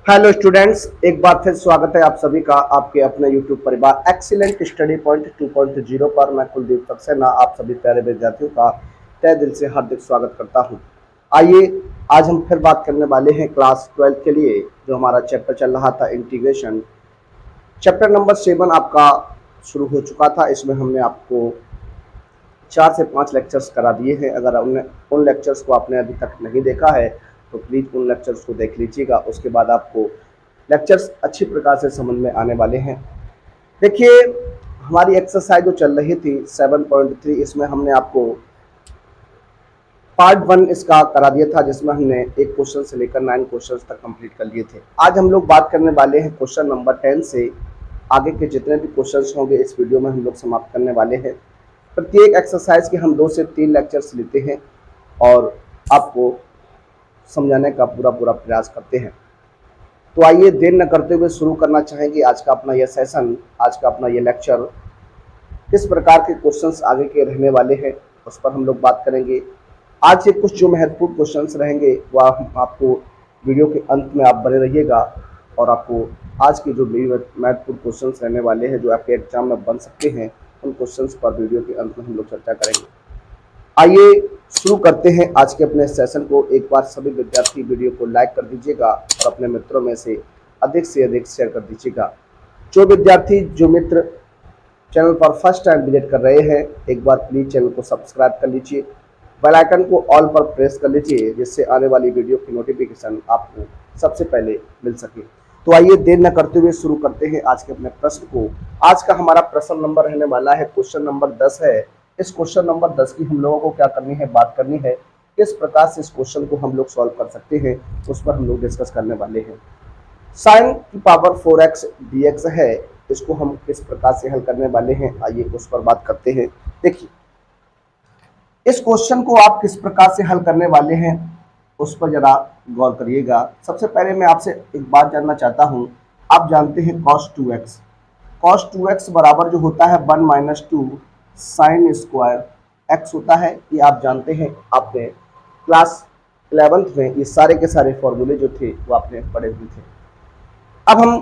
Hello students, एक बार फिर स्वागत है आप सभी का आपके अपने यूट्यूब परिवार एक्सीलेंट स्टडी पॉइंट 2.0 पर। मैं कुलदीप सक्सेना आप सभी प्यारे विद्यार्थियों का तहे दिल से हार्दिक स्वागत करता हूं। आइए आज हम फिर बात करने वाले हैं क्लास 12 के लिए जो हमारा चैप्टर चल रहा था इंटीग्रेशन। चैप्टर नंबर 7 आपका शुरू हो चुका था। इसमें हमने आपको 4 से 5 लेक्चर्स करा दिए हैं। अगर उन लेक्चर्स को आपने अभी तक नहीं देखा है तो प्लीज़ उन लेक्चर्स को देख लीजिएगा। उसके बाद आपको लेक्चर्स अच्छी प्रकार से समझ में आने वाले हैं। देखिए, हमारी एक्सरसाइज जो चल रही थी 7.3, इसमें हमने आपको पार्ट 1 इसका करा दिया था, जिसमें हमने एक क्वेश्चन से लेकर 9 क्वेश्चन तक कंप्लीट कर लिए थे। आज हम लोग बात करने वाले हैं क्वेश्चन नंबर 10 से। आगे के जितने भी क्वेश्चंस होंगे इस वीडियो में हम लोग समाप्त करने वाले हैं। प्रत्येक एक्सरसाइज के हम 2 से 3 लेक्चर्स लेते हैं और आपको समझाने का पूरा प्रयास करते हैं। तो आइए देर न करते हुए शुरू करना चाहेंगे आज का अपना यह सेशन, आज का अपना यह लेक्चर। किस प्रकार के क्वेश्चंस आगे के रहने वाले हैं उस पर हम लोग बात करेंगे। आज के कुछ जो महत्वपूर्ण क्वेश्चंस रहेंगे वह आपको वीडियो के अंत में आप बने रहिएगा और आपको आज के जो महत्वपूर्ण क्वेश्चंस रहने वाले हैं जो आपके एग्जाम में बन सकते हैं, उन क्वेश्चंस पर वीडियो के अंत में हम लोग चर्चा करेंगे। आइए शुरू करते हैं आज के अपने सेशन को। एक बार सभी विद्यार्थी वीडियो को लाइक कर दीजिएगा और अपने मित्रों में से अधिक शेयर कर दीजिएगा। जो मित्र चैनल पर फर्स्ट टाइम विजिट कर रहे हैं, एक बार प्लीज चैनल को सब्सक्राइब कर लीजिए, बेल आइकन को ऑल पर प्रेस कर लीजिए, जिससे आने वाली वीडियो की नोटिफिकेशन आपको सबसे पहले मिल सके। तो आइए देर न करते हुए शुरू करते हैं आज के अपने प्रश्न को। आज का हमारा प्रश्न नंबर रहने वाला है क्वेश्चन नंबर 10 है। इस क्वेश्चन नंबर 10 की हम लोगों को क्या करनी है, बात करनी है किस प्रकार से इस क्वेश्चन को हम लोग सॉल्व कर सकते हैं, उस पर हम लोग डिस्कस करने वाले हैं। साइन की पावर 4x dx है, इसको हम किस प्रकार से हल करने वाले हैं, आइए उस पर बात करते हैं। देखिए, इस क्वेश्चन को आप किस प्रकार से हल करने वाले हैं उस पर जरा गौर करिएगा। सबसे पहले मैं आपसे एक बात जानना चाहता हूं। आप जानते हैं cos 2x बराबर जो होता है 1 माइनस 2 साइन स्क्वायर x होता है। ये आप जानते हैं, आपने क्लास 11th में ये सारे के सारे फॉर्मूले जो थे वो आपने पढ़े हुए थे। अब हम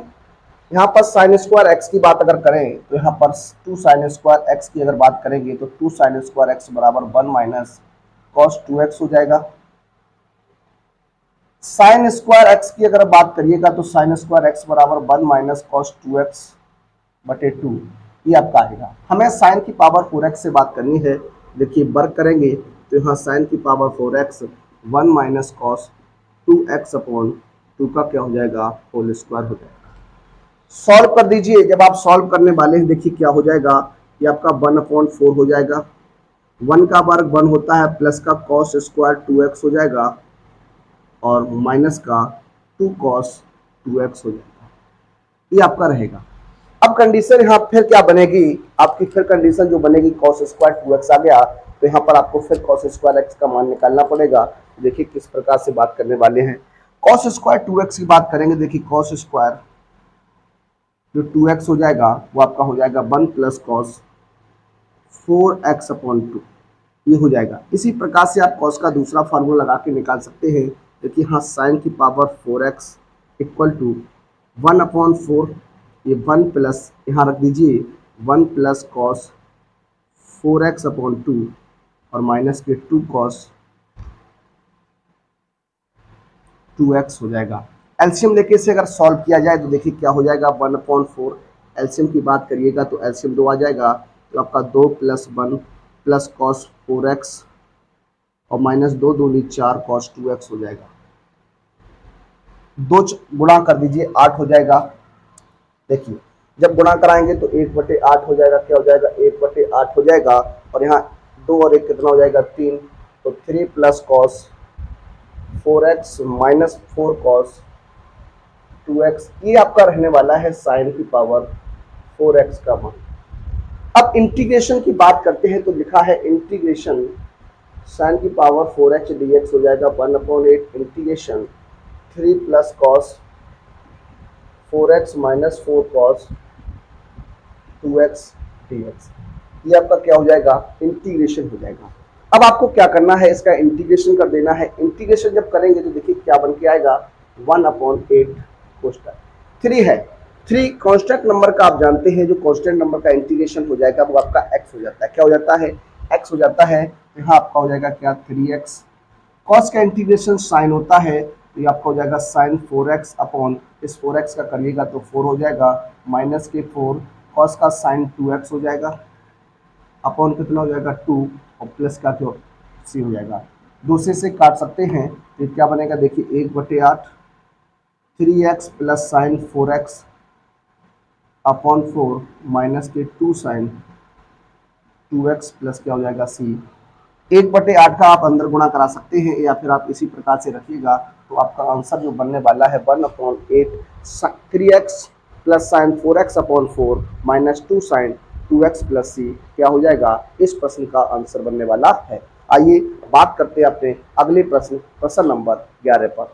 यहाँ पर साइन स्क्वायर एक्स की बात अगर करें तो यहाँ पर 2 साइन स्क्वायर एक्स की अगर बात करेंगे तो 2 साइन स्क्वायर एक्स बराबर 1 माइनस कॉस 2x हो जाएगा। साइन स्क्वायर एक्स की अगर बात करिएगा तो साइन स्क्वायर एक्स बराबर 1 माइनस कॉस 2x बटे 2, ये आपका आएगा। हमें साइन की पावर 4x से बात करनी है। देखिए, वर्क करेंगे तो यहाँ साइन की power 4x 1 minus cos 2x upon 2 का क्या हो जाएगा, होल स्क्वायर हो जाएगा। सॉल्व कर दीजिए। जब आप सॉल्व करने वाले हैं देखिए क्या हो जाएगा, ये आपका 1/4 हो जाएगा। 1 का वर्ग 1 होता है, प्लस का कॉस स्क्वायर 2x हो जाएगा और माइनस का 2 कॉस 2x हो जाएगा। ये आपका रहेगा। अब कंडीशन यहाँ फिर क्या बनेगी, आपकी फिर कंडीशन जो बनेगी कॉस स्क्वायर 2x आ गया तो यहाँ पर आपको फिर कॉस स्क्वायर x का मान निकालना पड़ेगा। देखिए किस प्रकार से बात करने वाले हैं। कॉस स्क्वायर 2x की बात करेंगे। देखिए कॉस स्क्वायर जो 2x हो जाएगा वो आपका हो जाएगा 1 प्लस कॉस 4x अपॉन 2, ये हो जाएगा। इसी प्रकार से आप कॉस का दूसरा फार्मूला लगा के निकाल सकते हैं। देखिए हाँ, साइन की पावर 4x इक्वल टू 1/4, ये 1 प्लस यहाँ रख दीजिए 1 प्लस कॉस 4x अपॉन 2 और माइनस के 2 कॉस 2x हो जाएगा। एलसीएम लेके इसे अगर सॉल्व किया जाए तो देखिए क्या हो जाएगा, 1/4। एलसीएम की बात करिएगा तो एलसीएम 2 आ जाएगा, तो आपका 2 प्लस 1 प्लस कॉस 4x और माइनस 2 दूनी 4 कॉस 2x हो जाएगा। 2 गुणा कर दीजिए 8 हो जाएगा। देखिए जब गुणा कराएंगे तो 1/8 हो जाएगा, क्या हो जाएगा 1/8 हो जाएगा और यहाँ 2 और 1 कितना हो जाएगा 3, तो 3 plus cos 4x minus 4 cos 2x, ये आपका रहने वाला है साइन की पावर 4x का मान। अब इंटीग्रेशन की बात करते हैं तो लिखा है इंटीग्रेशन साइन की पावर 4h dx हो जाएगा 1/8 integration 3 plus cos 4x minus 4 cos 2x dx, ये आपका क्या हो जाएगा, इंटीग्रेशन हो जाएगा। अब आपको क्या करना है, इसका इंटीग्रेशन कर देना है। इंटीग्रेशन जब करेंगे तो देखिए क्या बन के आएगा, 1/8 कोष्टक। 3 है, 3 कांस्टेंट नंबर का आप जानते हैं, जो कांस्टेंट नंबर का इंटीग्रेशन हो जाएगा वो आपका x हो जाता है। क्या हो जाता है? x हो जाता है। यहाँ आपका हो जाएगा क्या? 3x। कॉस का इंटीग्रेशन साइन होता है, तो ये आपका हो जाएगा साइन 4x अपॉन, इस 4x का करिएगा तो 4 हो जाएगा, माइनस के 4, कॉस का साइन 2x हो जाएगा, अपॉन कितना हो जाएगा 2, और प्लस का क्यों सी हो जाएगा। दूसरे से काट सकते हैं तो क्या बनेगा? देखिए 1/8 3x plus sine 4x upon 4 minus के 2 साइन 2x प्लस क्या हो जाएगा सी। 1/8 का आप अंदर गुणा करा सकते हैं, या फिर आप इसी प्रकार से रखिएगा तो आपका आंसर जो बनने वाला है 1/8 3x plus sine 4x upon 4 minus 2 sine 2x plus c क्या हो जाएगा? इस प्रश्न का आंसर बनने वाला है। आइए बात करते हैं अपने अगले प्रश्न, प्रश्न नंबर 11 पर।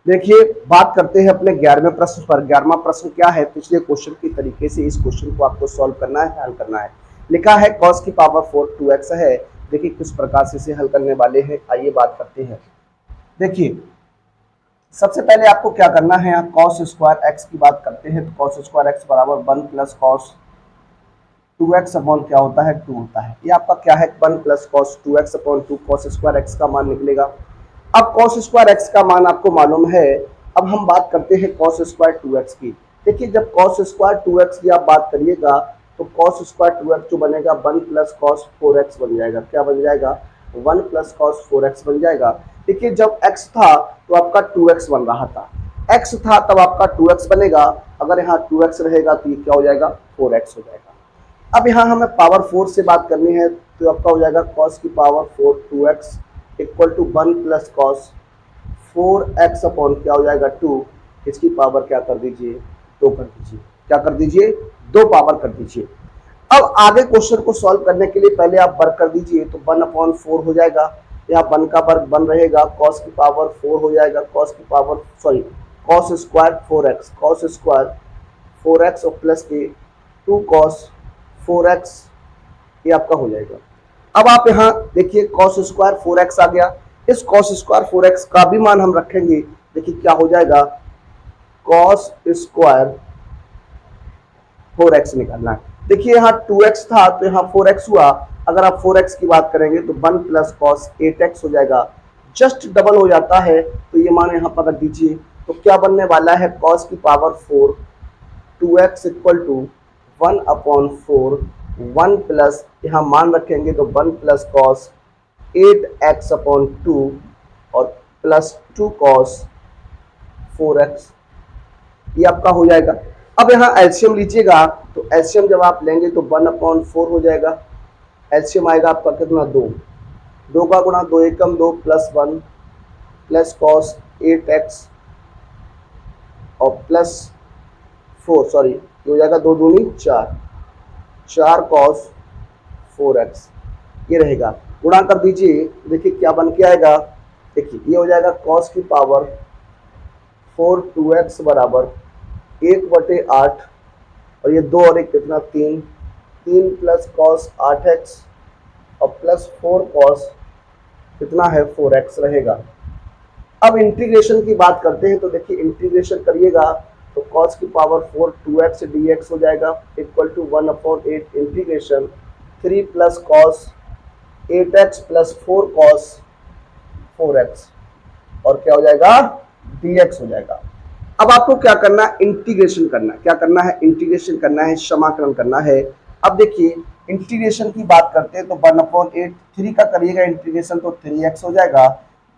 देखिए बात करते हैं अपने 11वें प्रश्न पर। 11वां प्रश्न क्या है? पिछले क्वेश्चन की तरीके से इस क्वेश्चन को आपको सॉल्व करना है, हल करना है। लिखा है cos की पावर 4 2x है। देखिए किस प्रकार से इसे हल करने वाले हैं, आइए बात करते हैं। देखिए सबसे पहले आपको क्या करना है, यहाँ cos स्क्वायर x की बात करते हैं तो cos स्क्वायर x बराबर 1 प्लस cos 2x अपॉन क्या होता है 2 होता है। ये आपका क्या है 1 plus cos 2x upon 2, cos square x का मान निकलेगा। अब cos स्क्वायर x का मान आपको मालूम है। अब हम बात करते हैं cos स्क्वायर 2x की। देखिए जब cos स्क्वायर 2x की आप बात करिएगा तो cos स्क्वायर 2x जो बनेगा 1 प्लस cos 4x बन जाएगा। क्या बन जाएगा? 1 प्लस cos 4x बन जाएगा। देखिए जब x था तो आपका 2x बन रहा था, x था तब आपका 2x बनेगा। अगर यहाँ 2x रहेगा तो ये क्या हो जाएगा? 4x हो जाएगा। अब यहाँ हमें पावर 4 से बात करनी है तो आपका हो जाएगा cos की power 4 2x equal to 1 plus cos 4x upon क्या हो जाएगा 2, इसकी पावर क्या कर दीजिए? 2 कर दीजिए। क्या कर दीजिए? 2 पावर कर दीजिए। अब आगे क्वेश्चन को सॉल्व करने के लिए पहले आप वर्ग कर दीजिए तो 1/4 हो जाएगा। यहाँ 1 का वर्ग 1 रहेगा, cos की पावर 4 हो जाएगा, cos square 4x, cos square 4x और प्लस के 2 cos 4x, ये आपका हो जाएगा। अब आप यहाँ देखिए cos स्क्वायर 4x आ गया, इस cos स्क्वायर 4x का भी मान हम रखेंगे। देखिए क्या हो जाएगा? cos स्क्वायर 4x निकालना है। देखिए यहाँ 2x था तो यहाँ 4x हुआ। अगर आप 4x की बात करेंगे तो 1 प्लस cos 8x हो जाएगा, जस्ट डबल हो जाता है तो ये मान यहाँ पर रख दीजिए। तो क्या बनने वाला है? cos की power 4 2x equal to 1/4 1 plus, यहाँ मान रखेंगे तो 1 प्लस cos 8x अपॉन 2 और प्लस 2 cos 4x, ये आपका हो जाएगा। अब यहाँ एलसीएम लीजिएगा तो एलसीएम जब आप लेंगे तो 1/4 हो जाएगा। एलसीएम आएगा आपका कितना? 2, 2 का गुणा 2 एकम 2 प्लस 1 प्लस cos 8x और प्लस 4, सॉरी ये हो जाएगा 2 दूनी 4 cos 4x, ये रहेगा। गुणा कर दीजिए, देखिए क्या बन के आएगा। देखिए ये हो जाएगा cos की पावर 4 2x बराबर 1/8 और ये 2 और 1 कितना 3 प्लस cos 8x और प्लस 4 cos कितना है 4x रहेगा। अब इंटीग्रेशन की बात करते हैं तो देखिए इंटीग्रेशन करिएगा तो cos की पावर 4 2x dx हो जाएगा equal to 1/8 integration 3 plus cos 8x plus 4 cos 4x और क्या हो जाएगा? dx हो जाएगा। अब आपको क्या करना है? इंटीग्रेशन करना है। क्या करना है? इंटीग्रेशन करना है, समाकलन करना है। अब देखिए इंटीग्रेशन की बात करते हैं तो 1/8 3 का करिएगा इंटीग्रेशन तो 3x हो जाएगा,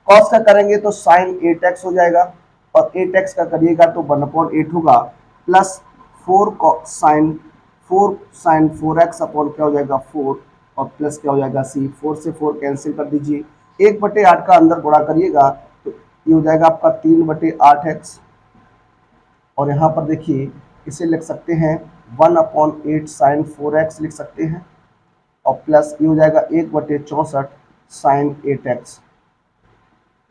cos का करेंगे तो sin 8x हो जाएगा और 8x का करिएगा तो 1/8 होगा प्लस 4 sin 4x अपॉन क्या हो जाएगा 4 और प्लस क्या हो जाएगा c, 4 से 4 कैंसिल कर दीजिए। 1/8 का अंदर गुणा करिएगा तो ये हो जाएगा आपका 3/8x और यहाँ पर देखिए इसे लिख सकते हैं 1/8 sin 4x लिख सकते हैं और प्लस ये हो जाएगा 1/64 sin 8x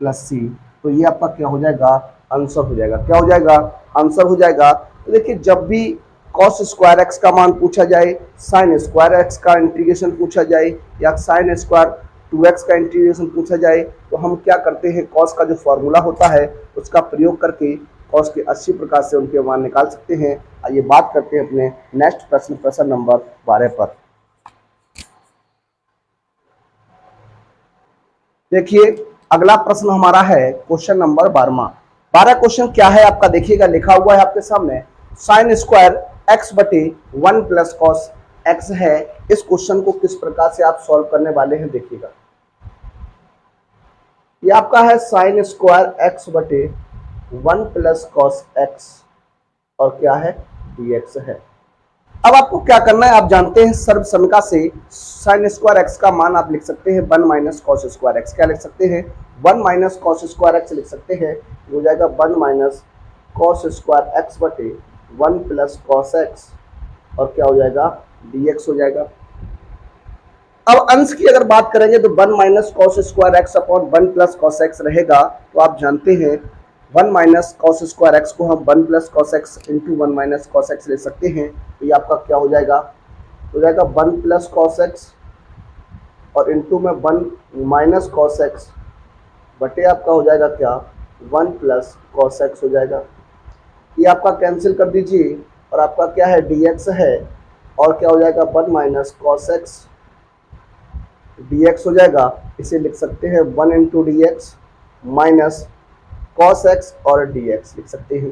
प्लस सी। तो ये आपका क्या हो जाएगा? आंसर हो जाएगा। क्या हो जाएगा? आंसर हो जाएगा। तो देखिए जब भी cos स्क्वायर x का मान पूछा जाए, sin स्क्वायर x का इंटीग्रेशन पूछा जाए या sin स्क्वायर 2x का इंटीग्रेशन पूछा जाए तो हम क्या करते हैं, कॉस का जो फॉर्मूला होता है उसका प्रयोग करके कॉस के 80 प्रकार से उनके मान निकाल सकते हैं। आइए बात करते हैं अपने नेक्स्ट प्रश्न, प्रश्न नंबर 12 पर। देखिए अगला प्रश्न हमारा है क्वेश्चन नंबर 12 क्वेश्चन क्या है आपका, देखिएगा लिखा हुआ है आपके सामने, साइन स्क्वायर एक्स बटे 1 प्लस कॉस एक्स है। इस क्वेश्चन को किस प्रकार से आप सॉल्व करने वाले हैं, देखिएगा ये आपका है साइन स्क्वायर एक्स बटे 1 प्लस कॉस एक्स और क्या है dx है। अब आपको क्या करना है, आप जानते हैं सर्व समीका से साइन स्क्वायर एक्स का मान आप लिख सकते हैं 1 माइनस कॉस स्क्वायर एक्स, क्या लिख सकते हैं 1 माइनस कॉस स्क्वायर एक्स लिख सकते हैं, हो जाएगा 1 माइनस कॉस स्क्वायर एक्स बटे 1 प्लस कॉस एक्स और क्या हो जाएगा dx हो जाएगा। अब अंश की अगर बात करेंगे तो 1 minus cos square x upon 1 plus cos x रहेगा, तो आप जानते हैं 1 माइनस कॉस स्क्वायर एक्स को हम 1 plus cos x into 1 minus cos x ले सकते हैं, तो ये आपका क्या हो जाएगा 1 प्लस कॉस एक्स और इंटू में 1 माइनस कॉस एक्स बटे आपका हो जाएगा क्या 1 प्लस कॉस एक्स हो जाएगा। ये आपका कैंसिल कर दीजिए और आपका क्या है dx है और क्या हो जाएगा 1 माइनस कॉस एक्स dx हो जाएगा, इसे लिख सकते हैं 1 into D x minus cos x और dx लिख सकते हैं।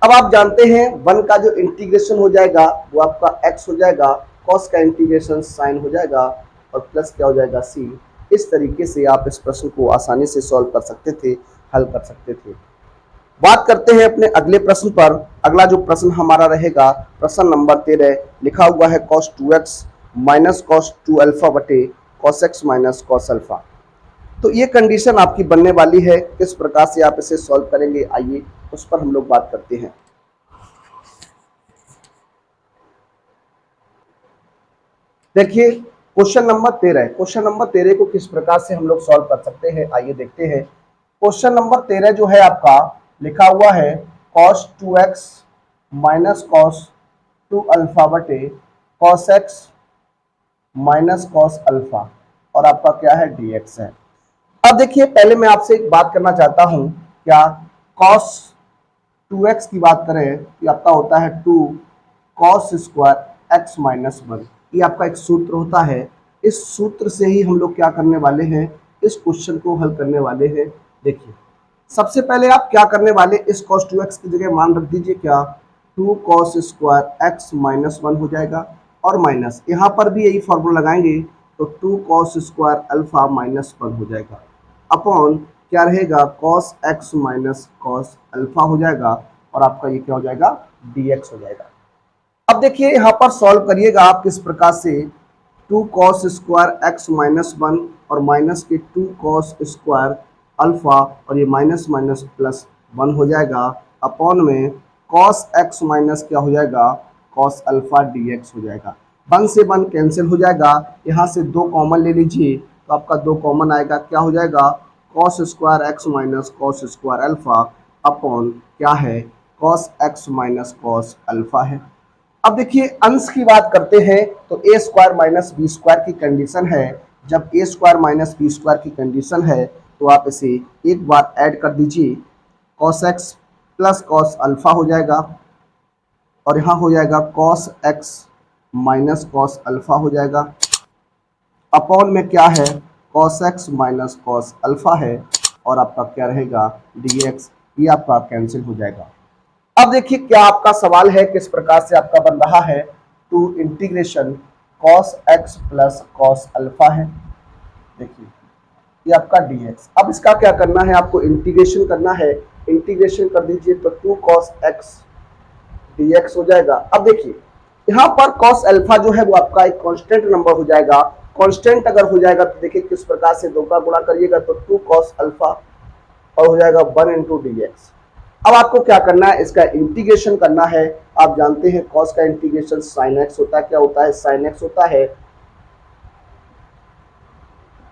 अब आप जानते हैं 1 का जो इंटीग्रेशन हो जाएगा वो आपका x हो जाएगा, cos का इंटीग्रेशन sin हो जाएगा और प्लस क्या हो जाएगा c। इस तरीके से आप इस प्रश्न को आसानी से सॉल्व कर सकते थे, हल कर सकते थे। बात करते हैं अपने अगले प्रश्न पर। अगला जो प्रश्न हमारा रहेगा प्रश्न नंबर 13, लिखा हुआ है cos 2x minus cos 2 alpha बटे cos x minus cos alpha. तो ये कंडीशन आपकी बनने वाली है, किस प्रकार से आप इसे सॉल्व करेंगे आइए उस पर हम लोग बात करते हैं। देखिए क्वेश्चन नंबर 13 को किस प्रकार से हम लोग सॉल्व कर सकते हैं आइए देखते हैं। क्वेश्चन नंबर 13 जो है आपका लिखा हुआ है cos 2x minus cos 2 alpha बटे cos x minus cos alpha और आपका क्या है dx है। अब देखिए पहले मैं आपसे एक बात करना चाहता हूं, क्या cos 2x की बात करें तो आपका होता है 2 cos स्क्वायर x माइनस 1, ये आपका एक सूत्र होता है। इस सूत्र से ही हम लोग क्या करने वाले हैं, इस क्वेश्चन को हल करने वाले हैं। देखिए सबसे पहले आप क्या करने वाले, इस cos 2x की जगह मान रख दीजिए क्या 2 cos स्क्वायर x माइनस 1 हो जाएगा और माइनस यहाँ पर भी यही फॉर्मूला लगाएंगे तो 2 cos स्क्वायर अल्फा माइनस 1 हो जाएगा अपॉन क्या रहेगा cos x minus cos alpha हो जाएगा और आपका ये क्या हो जाएगा dx हो जाएगा। अब देखिए यहाँ पर सॉल्व करिएगा आप किस प्रकार से, 2 cos स्क्वायर x माइनस 1 और माइनस के 2 cos स्क्वायर अल्फा और ये माइनस माइनस प्लस 1 हो जाएगा अपॉन में cos x माइनस क्या हो जाएगा cos अल्फा dx हो जाएगा। 1 से 1 कैंसिल हो जाएगा, यहाँ से 2 कॉमन ले लीजिए तो आपका 2 कॉमन आएगा, क्या हो जाएगा cos square x minus cos square alpha upon क्या है cos x minus cos alpha है। अब देखिए अंश की बात करते हैं तो a square minus b square की कंडीशन है, जब a square minus b square की कंडीशन है तो आप इसे एक बार ऐड कर दीजिए, cos x plus cos alpha हो जाएगा और यहाँ हो जाएगा cos x minus cos alpha हो जाएगा अपॉन में क्या है cos x minus cos alpha है और आपका क्या रहेगा dx, ये आपका कैंसिल हो जाएगा। अब देखिए क्या आपका सवाल है, किस प्रकार से आपका बन रहा है, two integration cos x plus cos alpha है, देखिए ये आपका dx। अब इसका क्या करना है, आपको इंटीग्रेशन करना है, इंटीग्रेशन कर दीजिए तो 2 cos x dx हो जाएगा। अब देखिए यहाँ पर cos अल्फा जो है वो आपका एक कांस्टेंट नंबर हो जाएगा, कांस्टेंट अगर हो जाएगा तो देखिए किस प्रकार से 2 का गुणा करिएगा तो 2 cos अल्फा और हो जाएगा 1 इंटू dx। अब आपको क्या करना है, इसका इंटीग्रेशन करना है। आप जानते हैं cos का इंटीग्रेशन sin x होता है, क्या होता है sin x होता है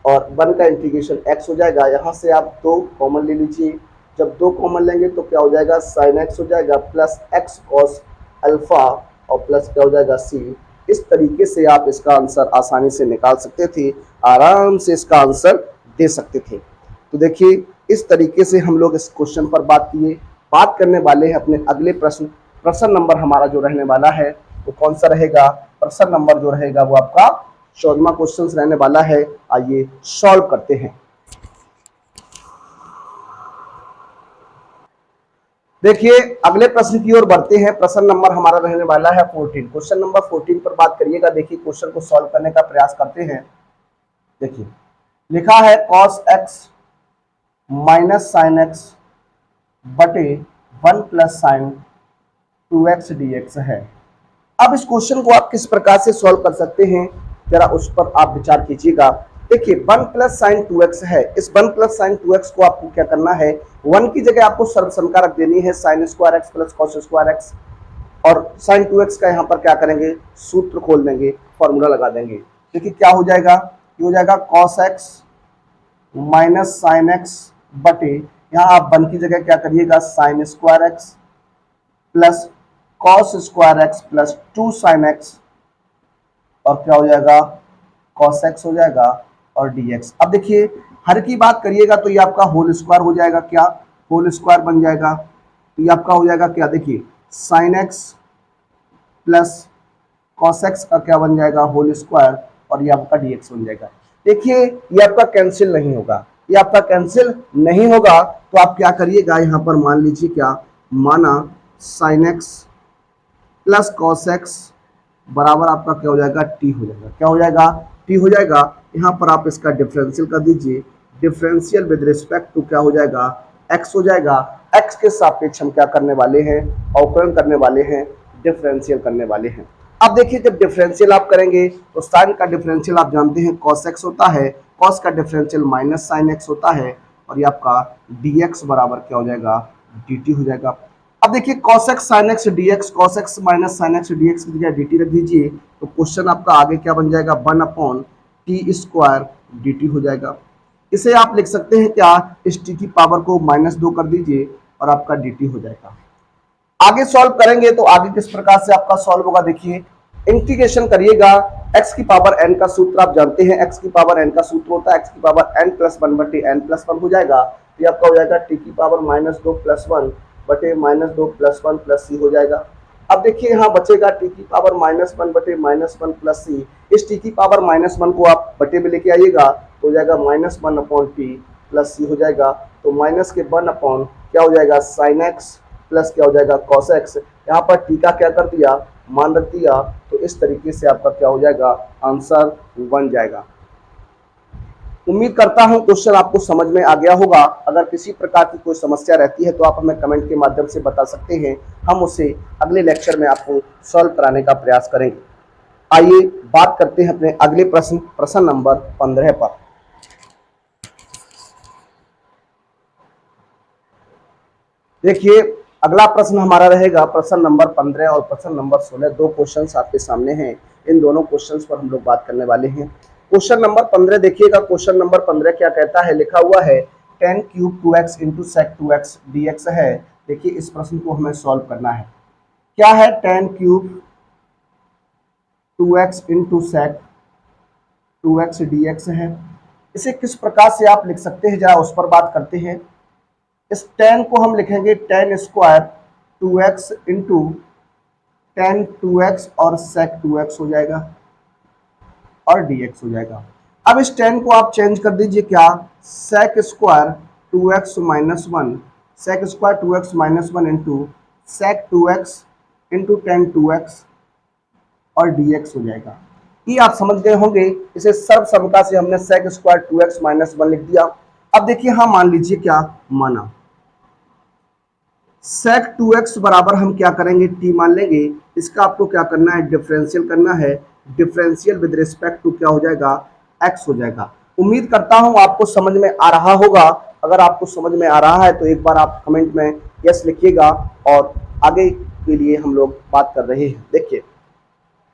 और 1 का इंटीग्रेशन x हो जाएगा। यहाँ से आप 2 कॉमन ले लीजिए, जब 2 कॉमन लेंगे तो क्या हो जाएगा sin x हो जाएगा प्लस x cos अल्फा और प्लस क्या हो जाएगा c। इस तरीके से आप इसका आंसर आसानी से निकाल सकते थे, आराम से इसका आंसर दे सकते थे। तो देखिए इस तरीके से हम लोग इस क्वेश्चन पर बात किए। बात करने वाले हैं अपने अगले प्रश्न। प्रश्न नंबर हमारा जो रहने वाला है वो कौन सा रहेगा? प्रश्न नंबर जो रहेगा वो आपका 14वां क्वेश्चन रहने वाला है। आइए सॉल्व करते हैं। देखिए अगले प्रश्न की ओर बढ़ते हैं। प्रश्न नंबर हमारा रहने वाला है 14। क्वेश्चन नंबर 14 पर बात करिएगा। देखिए क्वेश्चन को सॉल्व करने का प्रयास करते हैं। देखिए लिखा है cos x minus sine x बटे 1 प्लस साइन 2x dx है। अब इस क्वेश्चन को आप किस प्रकार से सॉल्व कर सकते हैं, जरा उस पर आप विचार कीजिएगा। देखिए 1 प्लस साइन 2x है। इस 1 प्लस साइन 2x को आपको क्या करना है, 1 की जगह आपको सर्वसंख्या रख देनी है sine square x plus cos square x, और साइन 2x का यहाँ पर क्या करेंगे, सूत्र खोल देंगे, फॉर्मूला लगा देंगे। देखिए क्या हो जाएगा, ये हो जाएगा cos x minus sine x बटे, यहाँ आप 1 की जगह क्या करिएगा sign square x plus cos square x plus 2 sine x, और क्या हो जाएगा कॉस एक्स हो जाएगा और dx। अब देखिए हर की बात करिएगा तो ये आपका होल स्क्वायर हो जाएगा, क्या होल स्क्वायर बन जाएगा। तो ये आपका हो जाएगा क्या, देखिए sine x plus cos x का क्या बन जाएगा होल स्क्वायर, और ये आपका dx बन जाएगा। देखिए ये आपका कैंसिल नहीं होगा, ये आपका कैंसिल नहीं होगा। तो आप क्या करिएगा, यहाँ पर मान लीजिए क्या, माना sine x plus cos x बराबर आपका क्या हो जाएगा टी हो जाएगा, क्या हो जाएगा टी हो जाएगा। यहाँ पर आप इसका डिफरेंशियल कर दीजिए, डिफरेंशियल विद रिस्पेक्ट टू क्या हो जाएगा एक्स हो जाएगा। एक्स के सापेक्ष हम क्या करने वाले हैं, अवकलन करने वाले हैं, डिफरेंशियल करने वाले हैं। अब देखिए जब डिफरेंशियल आप करेंगे तो साइन का डिफरेंशियल आप जानते हैं कॉस एक्स होता है, कॉस का डिफरेंशियल माइनस साइन एक्स होता है, और ये आपका dx बराबर क्या हो जाएगा dt हो जाएगा। अब देखिए cos x sin x dx, cos x minus sin x dx की जगह dt रख दीजिए, तो क्वेश्चन आपका आगे क्या बन जाएगा 1/t स्क्वायर dt हो जाएगा। इसे आप लिख सकते हैं क्या, इस t की पावर को -2 कर दीजिए और आपका dt हो जाएगा। आगे सॉल्व करेंगे तो आगे किस प्रकार से आपका सॉल्व होगा, देखिए इंटीग्रेशन करिएगा। x की पावर n का सूत्र आप जानते हैं, x की पावर n का सूत्र होता है x की पावर n प्लस 1/n+1 हो जाएगा। तो आपका हो जाएगा t की पावर -2 + 1 बटे -2 + 1 + c हो जाएगा। अब देखिए यहाँ बचेगा t की पावर -1 बटे -1 + c। इस t की पावर -1 को आप बटे में लेके आइएगा तो हो जाएगा -1/t + c हो जाएगा। तो माइनस के 1 अपॉन क्या हो जाएगा sin x प्लस क्या हो जाएगा cos x। यहाँ पर t का क्या कर दिया, मान रख दिया। तो इस तरीके से आपका क्या हो जाएगा, आंसर बन जाएगा। उम्मीद करता हूं क्वेश्चन आपको समझ में आ गया होगा। अगर किसी प्रकार की कोई समस्या रहती है तो आप हमें कमेंट के माध्यम से बता सकते हैं, हम उसे अगले लेक्चर में आपको सॉल्व कराने का प्रयास करेंगे। आइए बात करते हैं अपने अगले प्रश्न, प्रश्न नंबर 15 पर। देखिए अगला प्रश्न हमारा रहेगा प्रश्न नंबर 15 और प्रश्न नंबर 16। दो क्वेश्चंस आपके सामने हैं, इन दोनों क्वेश्चंस पर हम लोग बात करने वाले हैं। क्वेश्चन नंबर 15 देखिएगा। क्वेश्चन नंबर 15 क्या कहता है, लिखा हुआ है 10 cube 2x into sec 2x dx है। देखिए इस प्रश्न को हमें सॉल्व करना है। क्या है 10 cube 2x into sec 2x dx है। इसे किस प्रकार से आप लिख सकते हैं, जरा उस पर बात करते हैं। इस 10 को हम लिखेंगे 10 स्क्वायर 2x इंटू 10 2x और सेक 2x हो जाएगा और dx हो जाएगा। अब इस 10 को आप चेंज कर दीजिए, क्या sec square 2x minus 1, sec square 2x minus 1 into sec 2x into 10 2x और dx हो जाएगा। ये आप समझ गए होंगे। इसे सर्वसम्मता से हमने सेक स्क्वायर 2x माइनस 1 लिख दिया। अब देखिए हाँ मान लीजिए, क्या माना सेक 2x बराबर हम क्या करेंगे t मान लेंगे। इसका आपको क्या करना है, डिफरेंशियल करना है। डिफरेंशियल विद रिस्पेक्ट टू क्या हो जाएगा x हो जाएगा। उम्मीद करता हूं आपको समझ में आ रहा होगा। अगर आपको समझ में आ रहा है तो एक बार आप कमेंट में यस लिखिएगा और आगे के लिए हम लोग बात कर रहे हैं। देखिए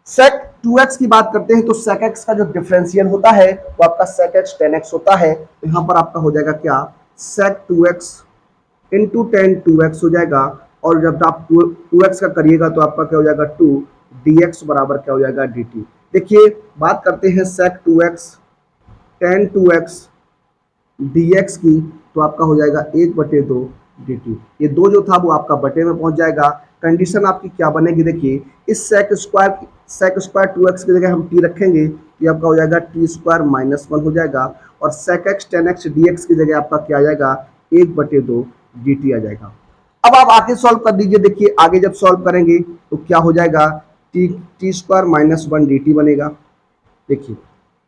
सेक 2x की बात करते हैं तो सेक x का जो डिफरेंशियल होता है वो आपका सेक x 10x होता है। तो यहाँ पर आपका हो जाएगा क्या सेक 2x इंटू 10 2x हो जाएगा, और जब आप 2x का करिएगा तो आपका क्या हो जाएगा 2, dx बराबर क्या हो जाएगा dt। देखिए बात करते हैं sec 2x tan 2x dx की, तो आपका हो जाएगा 1/2 dt। ये दो जो था वो आपका बटे में पहुंच जाएगा। कंडीशन आपकी क्या बनेगी, देखिए इस sec स्क्वायर 2x की जगह हम t रखेंगे, ये आपका हो जाएगा t² - 1 हो जाएगा, और sec x tan x dx की जगह आपका क्या आ जाएगा 1/2 dt आ जाएगा। अब आप आगे सॉल्व कर दीजिए। देखिए आगे जब सॉल्व करेंगे तो क्या हो जाएगा t² - 1 dt बनेगा। देखिए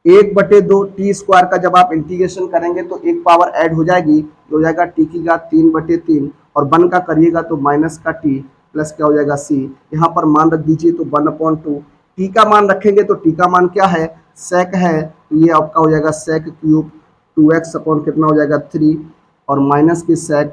1/2 टी स्क्वायर का जब आप इंटीग्रेशन करेंगे तो एक पावर ऐड हो जाएगी, तो हो जाएगा टी की घात 3/3, और 1 का करिएगा तो माइनस का टी प्लस क्या हो जाएगा सी। यहाँ पर मान रख दीजिए तो 1/2, टी का मान रखेंगे तो टी का मान क्या है सेक है, तो ये आपका हो जाएगा सेक क्यूब 2x अपॉन कितना हो जाएगा 3, और माइनस की सेक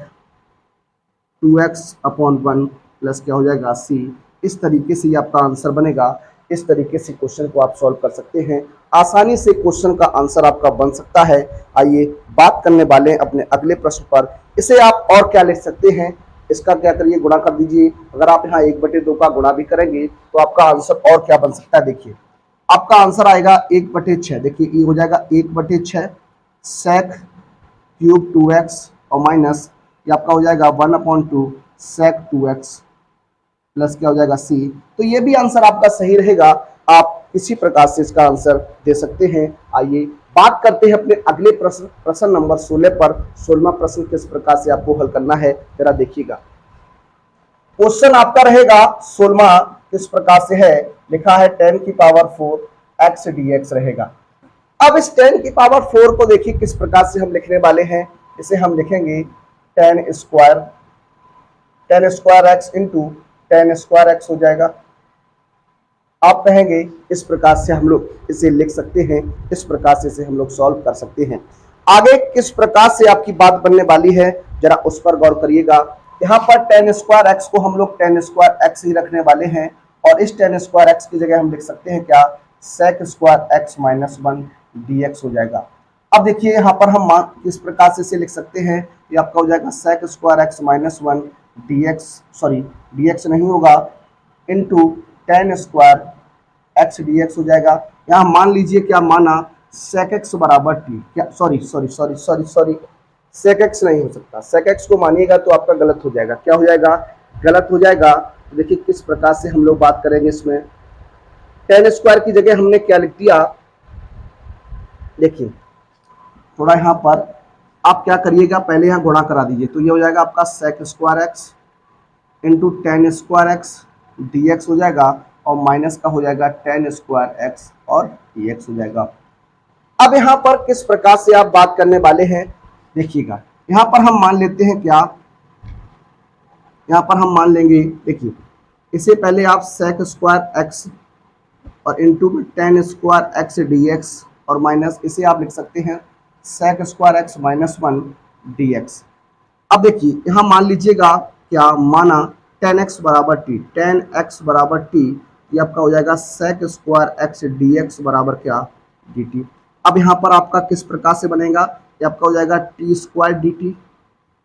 2x/1 प्लस क्या हो जाएगा सी। इस तरीके से ये आपका आंसर बनेगा। इस तरीके से क्वेश्चन को आप सॉल्व कर सकते हैं। आसानी से क्वेश्चन का आंसर आपका बन सकता है। आइए बात करने वाले हैं अपने अगले प्रश्न पर। इसे आप और क्या लिख सकते हैं, इसका क्या करिए गुणा कर दीजिए। अगर आप यहाँ 1/2 का गुणा भी करेंगे तो आपका आंसर और क्या बन सकता है, देखिए आपका आंसर आएगा 1/6। देखिए ये हो जाएगा 1/6 सेक क्यूब 2x, और माइनस ये आपका हो जाएगा 1/2 सेक 2x प्लस क्या हो जाएगा सी। तो ये भी आंसर आपका सही रहेगा। आप किसी प्रकार से इसका आंसर दे सकते हैं। आइए बात करते हैं अपने अगले प्रश्न नंबर 16 पर। 16वां प्रश्न किस प्रकार से आपको हल करना है जरा देखिएगा। क्वेश्चन आपका रहेगा 16वां किस प्रकार से है, लिखा है 10 की पावर 4 x dx रहेगा। अब इस 10 की पावर 4 को देखिए किस प्रकार से हम लिखने वाले हैं। इसे हम लिखेंगे 10² x इंटू 10² x हो जाएगा। आप कहेंगे इस प्रकार से हम लोग इसे लिख सकते हैं, इस प्रकार से इसे हम लोग सॉल्व कर सकते हैं। आगे किस प्रकार से आपकी बात बनने वाली है जरा उस पर गौर करिएगा। यहाँ पर 10² x को हम लोग 10² x ही रखने वाले हैं, और इस 10² x की जगह हम लिख सकते हैं क्या sec² x - 1 dx हो जाएगा। अब देखिए यहाँ पर हम किस प्रकार से इसे लिख सकते हैं, ये आपका हो जाएगा sec² x - 1 dx, sorry dx नहीं होगा, इंटू 10² x dx हो जाएगा। यहाँ मान लीजिए क्या माना sec x बराबर t, क्या सॉरी sec x नहीं हो सकता, sec x को मानिएगा तो आपका गलत हो जाएगा। क्या हो जाएगा, गलत हो जाएगा। तो देखिए किस प्रकार से हम लोग बात करेंगे इसमें। 10² की जगह हमने क्या लिख दिया, देखिए थोड़ा यहाँ पर आप क्या करिएगा, पहले यहाँ गुणा करा दीजिए, तो ये हो जाएगा आपका sec² x into 10² x dx हो जाएगा, और माइनस का हो जाएगा 10² x और dx हो जाएगा। अब यहाँ पर किस प्रकार से आप बात करने वाले हैं देखिएगा। यहाँ पर हम मान लेते हैं क्या, यहाँ पर हम मान लेंगे, देखिए इसे पहले आप sec² x और इंटू में 10² x dx, और माइनस इसे आप लिख सकते हैं sec² x - 1 dx। अब देखिए यहाँ मान लीजिएगा क्या माना 10x बराबर t, 10x बराबर t, ये आपका हो जाएगा sec² x dx बराबर क्या dt। अब यहाँ पर आपका किस प्रकार से बनेगा, ये आपका हो जाएगा t² dt,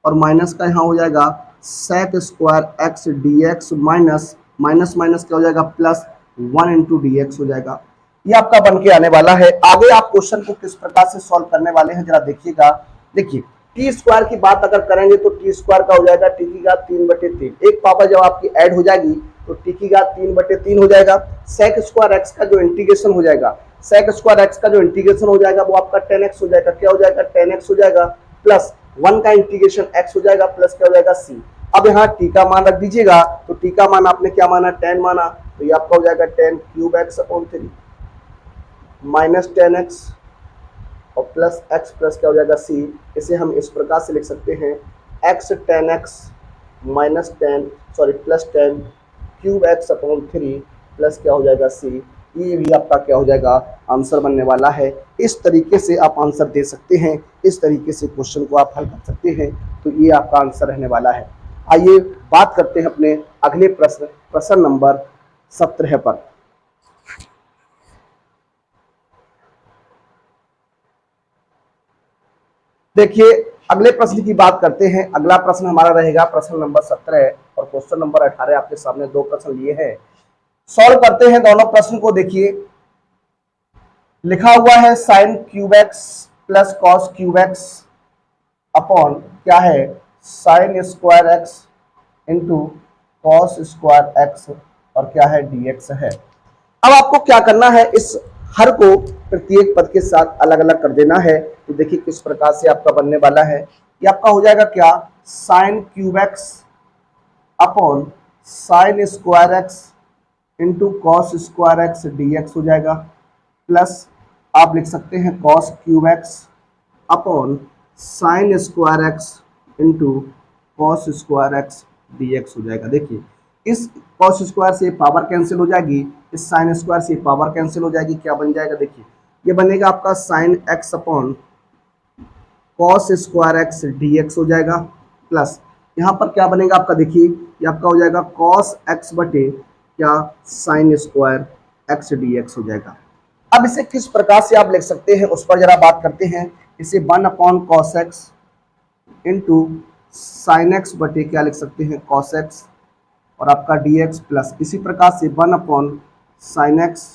और माइनस का यहाँ हो जाएगा sec² x dx minus minus minus क्या हो जाएगा प्लस 1 इंटू dx हो जाएगा। ये आपका बन के आने वाला है। आगे आप क्वेश्चन को किस प्रकार से सॉल्व करने वाले हैं जरा देखिएगा। देखिए t² की बात अगर करेंगे तो t² का हो जाएगा t की घात 3/3, एक पावर जब आपकी ऐड हो जाएगी तो t की घात 3/3 हो जाएगा। sec² x का जो इंटीग्रेशन हो जाएगा, sec² x का जो इंटीग्रेशन हो जाएगा वो आपका 10x हो जाएगा। क्या हो जाएगा 10x हो जाएगा, प्लस 1 का इंटीग्रेशन x हो जाएगा, प्लस क्या हो जाएगा c। अब यहाँ t का मान रख दीजिएगा, तो t का मान आपने क्या माना 10 माना, तो ये आपका हो जाएगा 10³ x/3 माइनस 10x और प्लस x प्लस क्या हो जाएगा c। इसे हम इस प्रकार से लिख सकते हैं x 10x minus 10 sorry plus 10³ x/3 plus क्या हो जाएगा c। ये भी आपका क्या हो जाएगा आंसर बनने वाला है। इस तरीके से आप आंसर दे सकते हैं, इस तरीके से क्वेश्चन को आप हल कर सकते हैं, तो ये आपका आंसर रहने वाला है। आइए बात करते हैं अपने अगले प्रश्न नंबर 17 पर। देखिए अगले प्रश्न की बात करते हैं। अगला प्रश्न हमारा रहेगा प्रश्न नंबर 17, और क्वेश्चन नंबर 18 आपके सामने दो प्रश्न लिए हैं। सॉल्व करते हैं दोनों प्रश्न को। देखिए लिखा हुआ है sign cube x plus cos cube x upon क्या है sine square x into cos square x और क्या है डीएक्स है। अब आपको क्या करना है, इस हर को प्रत्येक पद के साथ अलग अलग कर देना है। तो देखिए किस प्रकार से आपका बनने वाला है। ये आपका हो जाएगा क्या, sine cube x upon sine square x into cos square x dx हो जाएगा, प्लस आप लिख सकते हैं cos cube x upon sine square x into cos square x dx हो जाएगा। देखिए इस कॉस स्क्वायर से पावर कैंसिल हो जाएगी, इस साइन स्क्वायर से पावर कैंसिल हो जाएगी, क्या बन जाएगा, देखिए ये बनेगा आपका sine x upon cos square x dx हो जाएगा, प्लस यहाँ पर क्या बनेगा आपका, देखिए ये आपका हो जाएगा कॉस एक्स बटे क्या साइन स्क्वायर एक्स डीएक्स हो जाएगा। अब इसे किस प्रकार से आप लिख सकते हैं उस पर जरा बात करते हैं। इसे 1 upon cos x into sine x बटे क्या लिख सकते हैं कॉस एक्स और आपका dx प्लस इसी प्रकार से 1 upon sine x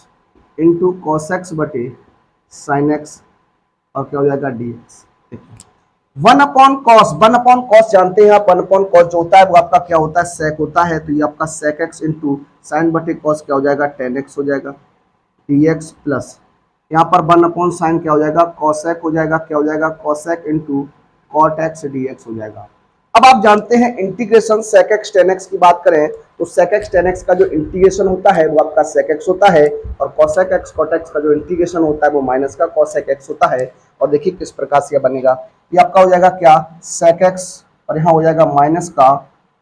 into cos x बटे साइन एक्स और क्या हो जाएगा dx। देखिए 1 अपॉन कॉस जानते हैं आप, 1 अपॉन कॉस जो होता है वो आपका क्या होता है सेक होता है, तो ये आपका सेक एक्स इंटू साइन बटे कॉस क्या हो जाएगा tan x हो जाएगा dx प्लस यहाँ पर 1 अपॉन साइन क्या हो जाएगा कॉसेक हो जाएगा, क्या हो जाएगा cosec into cot x dx हो जाएगा। अब आप जानते हैं integration sec x tan x की बात करें तो सेक एक्स टेन एक्स का जो इंटीग्रेशन होता है वो आपका सेक एक्स होता है और कॉसेक एक्स कॉट एक्स का जो इंटीग्रेशन होता है वो माइनस का कॉसेक एक्स होता है। और देखिए किस प्रकार से बनेगा, ये आपका हो जाएगा क्या सेक एक्स और यहाँ हो जाएगा माइनस का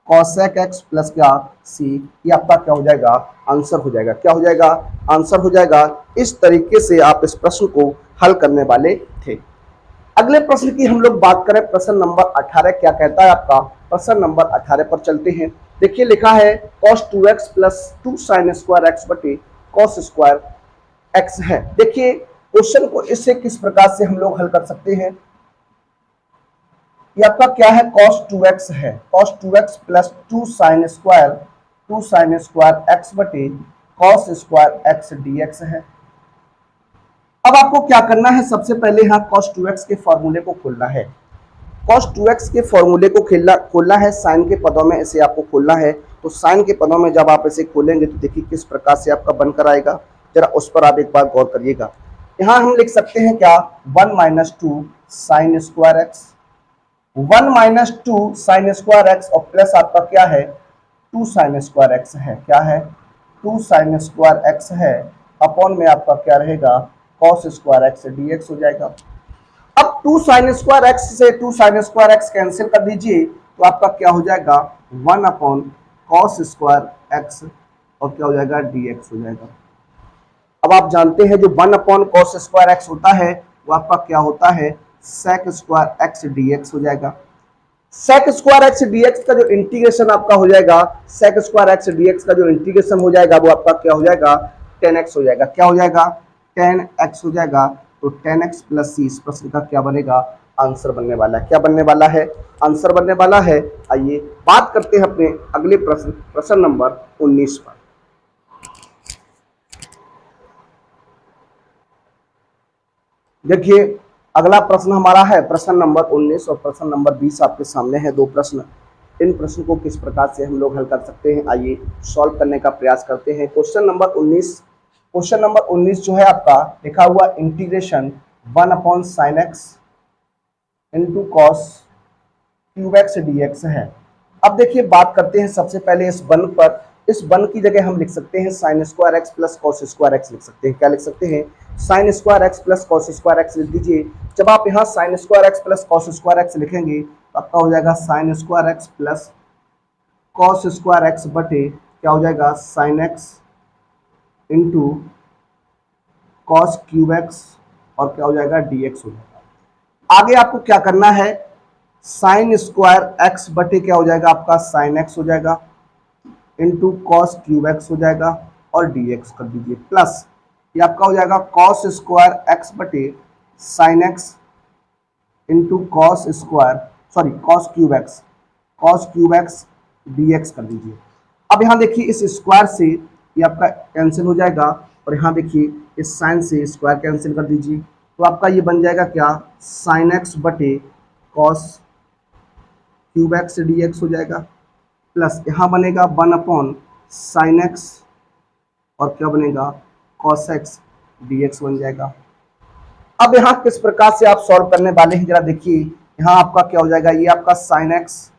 कॉसेक एक्स प्लस क्या सी, ये आपका क्या हो जाएगा आंसर हो जाएगा, क्या हो जाएगा आंसर हो जाएगा। इस तरीके से आप इस प्रश्न को हल करने वाले थे। अगले प्रश्न की हम लोग बात करें, प्रश्न नंबर 18 क्या कहता है आपका, प्रश्न नंबर 18 पर चलते हैं। देखिए लिखा है cos 2x plus 2 sign square x बटे cos स्क्वायर एक्स है। देखिए क्वेश्चन को इससे किस प्रकार से हम लोग हल कर सकते हैं। ये आपका क्या है cos 2x है, cos 2x plus 2 sign square x बटे cos स्क्वायर एक्स dx है। अब आपको क्या करना है, सबसे पहले यहाँ cos 2x के फॉर्मूले को खोलना है। cos 2x के फॉर्मूले को खोलना है, साइन के पदों में इसे आपको खोलना है। तो साइन के पदों में जब आप इसे खोलेंगे तो देखिए किस प्रकार से आपका बनकर आएगा, जरा उस पर आप एक बार गौर करिएगा। यहाँ हम लिख सकते हैं क्या 1 minus 2 sign square x, 1 minus 2 sign square x और प्लस आपका क्या है 2 साइन स्क्वायर एक्स है, क्या है 2 साइन स्क्वायर एक्स है अपॉन में आपका क्या रहेगा cos स्क्वायर एक्स dx हो जाएगा। अब 2 साइन स्क्वायर एक्स से 2 साइन स्क्वायर एक्स कैंसिल कर दीजिए तो आपका क्या हो जाएगा 1 अपॉन cos स्क्वायर एक्स और क्या हो जाएगा dx हो जाएगा। अब आप जानते हैं जो 1 अपॉन cos स्क्वायर एक्स होता है वो आपका क्या होता है sec स्क्वायर एक्स dx हो जाएगा। sec स्क्वायर एक्स dx का जो इंटीग्रेशन आपका हो जाएगा, sec स्क्वायर एक्स dx का जो इंटीग्रेशन हो जाएगा वो आपका क्या हो जाएगा 10x हो जाएगा, क्या हो जाएगा 10x हो जाएगा। तो 10x प्लस सी इस प्रश्न का क्या बनेगा आंसर बनने वाला है, क्या बनने वाला है आंसर बनने वाला है। आइए बात करते हैं अपने अगले प्रश्न, प्रश्न नंबर 19 पर। देखिए अगला प्रश्न हमारा है प्रश्न नंबर 19 और प्रश्न नंबर 20 आपके सामने है, दो प्रश्न। इन प्रश्न को किस प्रकार से हम लोग हल कर सकते हैं, आइए सॉल्व करने का प्रयास करते हैं। क्वेश्चन नंबर 19 जो है आपका लिखा हुआ integration 1 upon sine x into cos cube x dx है। अब देखिए बात करते हैं सबसे पहले इस वन पर, इस वन की जगह हम लिख सकते हैं sign square x plus cos square x लिख सकते हैं, क्या लिख सकते हैं sign square x plus cos square x लिख दीजिए। जब आप यहाँ sign square x plus cos square x लिखेंगे तो आपका हो जाएगा sign square x plus cos square x बटे क्या हो जाएगा sine x into cos cube x और क्या हो जाएगा dx हो जाएगा। आगे आपको क्या करना है, साइन स्क्वायर एक्स बटे क्या हो जाएगा आपका साइन एक्स हो जाएगा इंटू कॉस क्यूब एक्स हो जाएगा और dx कर दीजिए, प्लस ये आपका हो जाएगा कॉस स्क्वायर एक्स बटे sine x into cos cube x dx कर दीजिए। अब यहाँ देखिए इस स्क्वायर से ये आपका कैंसिल हो जाएगा, और यहाँ देखिए इस साइन से स्क्वायर कैंसिल कर दीजिए, तो आपका ये बन जाएगा क्या, साइन एक्स बटे cos cube x D x हो जाएगा, प्लस यहाँ बनेगा 1 साइन एक्स, और क्या बनेगा, कॉस एक्स डी एक्स बन जाएगा। अब यहाँ किस प्रकार से आप सॉल्व करने वाले हैं जरा देखिए, यहाँ आपका क्या हो जाएगा, ये आपका साइन एक्स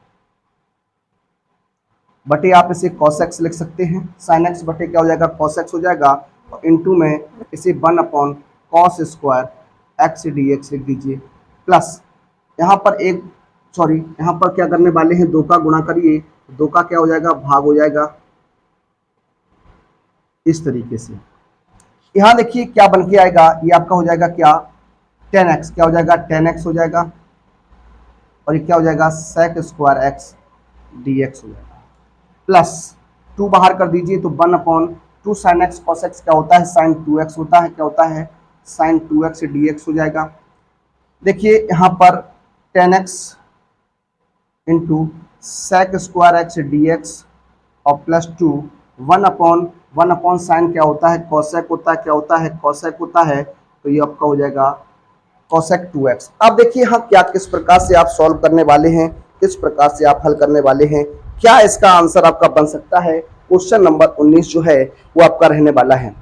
बटे आप इसे cos x लिख सकते हैं, sin x बटे क्या हो जाएगा, cos x हो जाएगा, और इनटू में इसे 1/cos स्क्वायर x dx लिख दीजिए, प्लस यहाँ पर यहाँ पर क्या करने वाले हैं, 2 का गुणा करिए, 2 का क्या हो जाएगा, भाग हो जाएगा, इस तरीके से। यहाँ देखिए क्या बन के आएगा, ये आपका हो जाएगा क्या, 10x, क्या हो जाएगा, 10x हो जाएगा, और ये क्या हो जाएगा, sec स्क्वायर x dx हो जाएगा, प्लस 2 बाहर कर दीजिए, तो 1/2 साइन एक्स कॉस एक्स क्या होता है, साइन 2x होता है, क्या होता है, साइन 2x dx हो जाएगा। देखिए यहाँ पर 10x into sec square x dx और प्लस 2 1/1 साइन क्या होता है, कॉसेक होता है, क्या होता है, कॉसेक होता है, तो ये आपका हो जाएगा कॉसेक 2x। अब देखिए यहाँ क्या किस प्रकार से आप सॉल्व करने वाले हैं, किस प्रकार से आप हल करने वाले हैं, क्या इसका आंसर आपका बन सकता है। क्वेश्चन नंबर 19 जो है वो आपका रहने वाला है।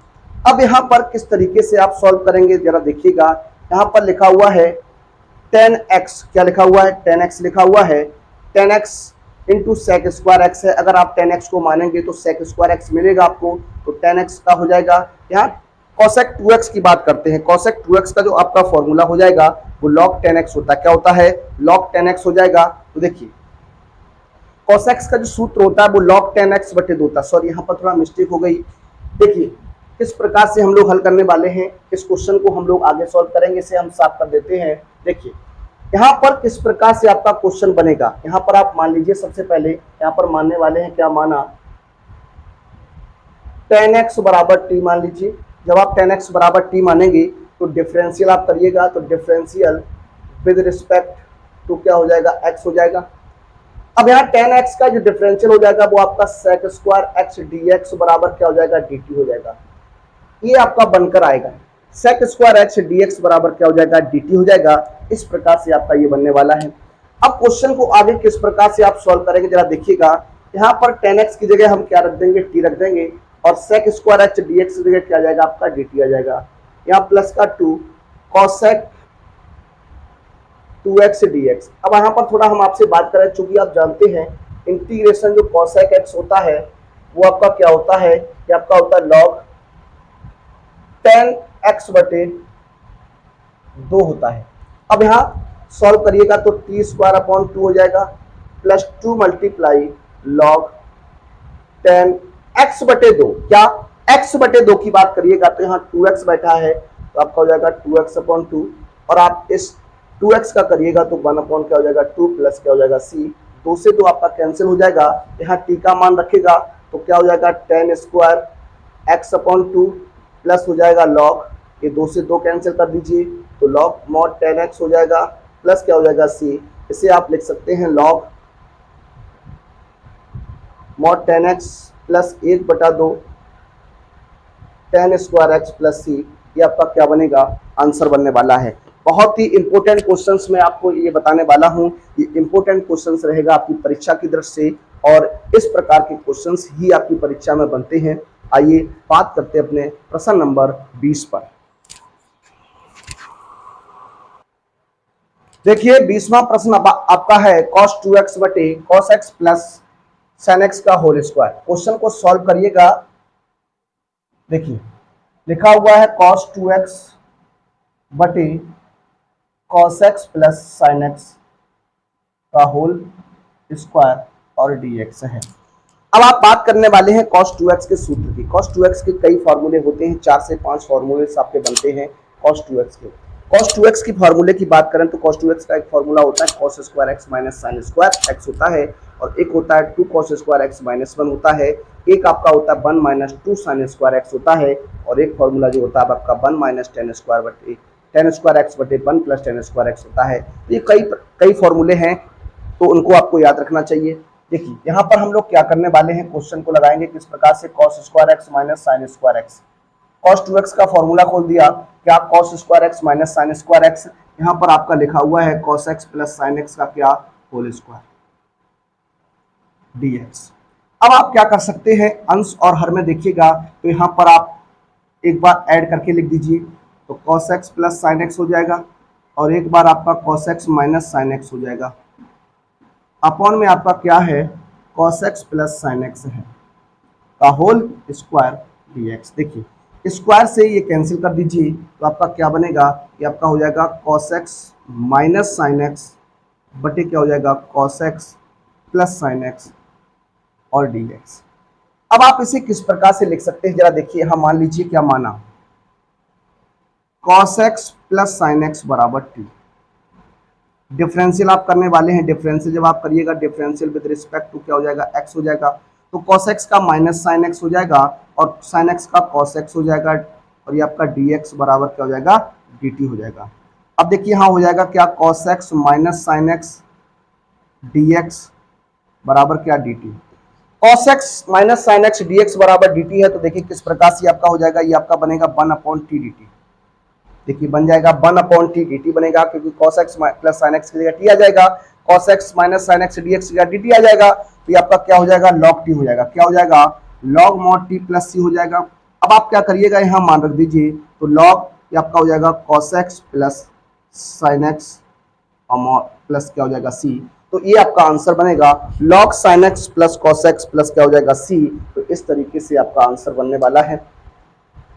अब यहाँ पर किस तरीके से आप सॉल्व करेंगे जरा देखिएगा, यहाँ पर लिखा हुआ है 10x, क्या लिखा हुआ है, 10x लिखा हुआ है, 10x into sec square x है, अगर आप 10x को मानेंगे तो सेक स्क्वायर एक्स मिलेगा आपको, तो 10x का हो जाएगा। यहाँ कॉसेक 2x की बात करते हैं, कॉसेक 2x का जो आपका फॉर्मूला हो जाएगा वो log 10x होता है, क्या होता है, log 10x हो जाएगा। तो देखिए कॉसेक्स का जो सूत्र होता है वो log 10x बटे 2 होता है, सॉरी यहाँ पर थोड़ा मिस्टेक हो गई। देखिए किस प्रकार से हम लोग हल करने वाले हैं, इस क्वेश्चन को हम लोग आगे सॉल्व करेंगे, इसे हम साफ कर देते हैं। देखिए यहाँ पर किस प्रकार से आपका क्वेश्चन बनेगा, यहाँ पर आप मान लीजिए सबसे पहले यहाँ पर मानने वाले हैं, क्या माना, 10x बराबर t मान लीजिए। जब आप 10x बराबर t मानेंगे तो डिफरेंशियल आप करिएगा, तो डिफरेंशियल विद रिस्पेक्ट टू क्या हो जाएगा, x हो जाएगा। अब यहाँ 10x का जो डिफरेंशियल हो जाएगा वो आपका sec स्क्वायर x dx बराबर क्या हो जाएगा, dt हो जाएगा, ये आपका बनकर आएगा। sec स्क्वायर x dx बराबर क्या हो जाएगा, dt हो जाएगा। इस प्रकार से आपका ये बनने वाला है। अब क्वेश्चन को आगे किस प्रकार से आप सॉल्व करेंगे जरा देखिएगा, यहाँ पर 10x की जगह हम क्या रख देंगे, t रख देंगे, और sec स्क्वायर x dx की जगह क्या आ जाएगा, आपका dt आ जाएगा। यहाँ प्लस का 2 cosec 2x dx। अब यहाँ पर थोड़ा हम आपसे बात करें, चूंकि आप जानते हैं इंटीग्रेशन जो cosec x होता है वो आपका क्या होता है, ये आपका होता है log 10x बटे 2 होता है। अब यहाँ सॉल्व करिएगा तो t स्क्वायर अपॉन 2 हो जाएगा, प्लस 2 मल्टीप्लाई log 10x बटे 2, क्या x बटे 2 की बात करिएगा तो यहाँ 2x बैठा है, तो आपका हो जाएगा 2x अपॉन 2, और आप इस 2x का करिएगा तो 1 अपॉन क्या हो जाएगा 2 प्लस क्या हो जाएगा c, 2 से 2 आपका कैंसिल हो जाएगा। यहाँ t का मान रखेगा तो क्या हो जाएगा 10 स्क्वायर x अपॉन 2 प्लस हो जाएगा log, ये 2 से 2 कैंसिल कर दीजिए तो log mod 10x हो जाएगा, प्लस क्या हो जाएगा c, इसे आप लिख सकते हैं log mod 10x plus 1/2 10 square x plus c, ये आपका क्या बनेगा, आंसर बनने वाला है। बहुत ही इंपॉर्टेंट क्वेश्चंस मैं आपको ये बताने वाला हूं, ये इंपॉर्टेंट क्वेश्चंस रहेगा आपकी परीक्षा की दृष्टि से, और इस प्रकार के क्वेश्चंस ही आपकी परीक्षा में बनते हैं। आइए बात करते हैं अपने प्रश्न नंबर 20 पर। देखिए 20वां प्रश्न आपका है cos 2x बटे cos x plus sin x का होल स्क्वायर। क्वेश्चन को सॉल्व करिएगा। देखिए लिखा हुआ है cos 2x बटे cos x plus sin x का होल स्क्वायर और dx है। अब आप बात करने वाले हैं cos 2x के सूत्र की। cos 2x के कई फार्मूले होते हैं, 4 से 5 फार्मूले आपके बनते हैं cos 2x के। cos 2x की फार्मूले की बात करें तो cos 2x का एक फार्मूला होता है cos square x minus sine square x होता है, और एक होता है 2 cos स्क्वायर x माइनस 1 होता है, एक आपका होता है 1 माइनस 2 साइन स्क्वायर x होता है, और एक फार्मूला जो होता है आपका 1 माइनस 10 स्क्वायर x बटे 1 प्लस 10 स्क्वायर x होता है। ये कई फार्मूले हैं तो उनको आपको याद रखना चाहिए। देखिए यहाँ पर हम लोग क्या करने वाले हैं, क्वेश्चन को लगाएंगे किस प्रकार से, cos square x minus sign square x. cos 2x का फॉर्मूला खोल दिया, क्या cos square x minus sign square x, यहाँ पर आपका लिखा हुआ है cos x plus sine x का क्या होल स्क्वायर dx। अब आप क्या कर सकते हैं, अंश और हर में देखिएगा तो यहाँ पर आप एक बार ऐड करके लिख दीजिए, तो cos x plus sine x हो जाएगा और एक बार आपका cos x minus sine x हो जाएगा, अपॉन में आपका क्या है cos x plus sine x है का होल स्क्वायर dx। देखिए स्क्वायर से ये कैंसिल कर दीजिए तो आपका क्या बनेगा, ये आपका हो जाएगा cos x minus sine x बटे क्या हो जाएगा cos x plus sine x और dx। अब आप इसे किस प्रकार से लिख सकते हैं, जरा देखिए, यहां मान लीजिए क्या माना, cos x plus sine x बराबर t। डिफरेंशियल आप करने वाले हैं, डिफरेंशियल जब आप करिएगा, डिफरेंशियल विद रिस्पेक्ट टू क्या हो जाएगा, x हो जाएगा, तो cos x का माइनस साइन एक्स हो जाएगा और साइन एक्स का cos x हो जाएगा और ये आपका dx बराबर क्या हो जाएगा, dt हो जाएगा। अब देखिए यहाँ हो जाएगा क्या, cos x minus sine x dx बराबर क्या dt। cos x minus sine x dx बराबर dt है, तो देखिए किस प्रकार से आपका हो जाएगा, ये आपका बनेगा 1/t dt। देखिए बन जाएगा 1/t dt बनेगा, क्योंकि cos x plus sine x की जगह t आ जाएगा, cos x minus sine x dx की जगह dt आ जाएगा, तो ये आपका क्या हो जाएगा, log t हो जाएगा, क्या हो जाएगा, log mod t plus c हो जाएगा। अब आप क्या करिएगा, यहाँ मान रख दीजिए, तो log ये आपका हो जाएगा cos x plus sine x plus क्या हो जाएगा c, तो ये आपका आंसर बनेगा log sin x plus cos x plus क्या हो जाएगा c। तो इस तरीके से आपका आंसर बनने वाला है।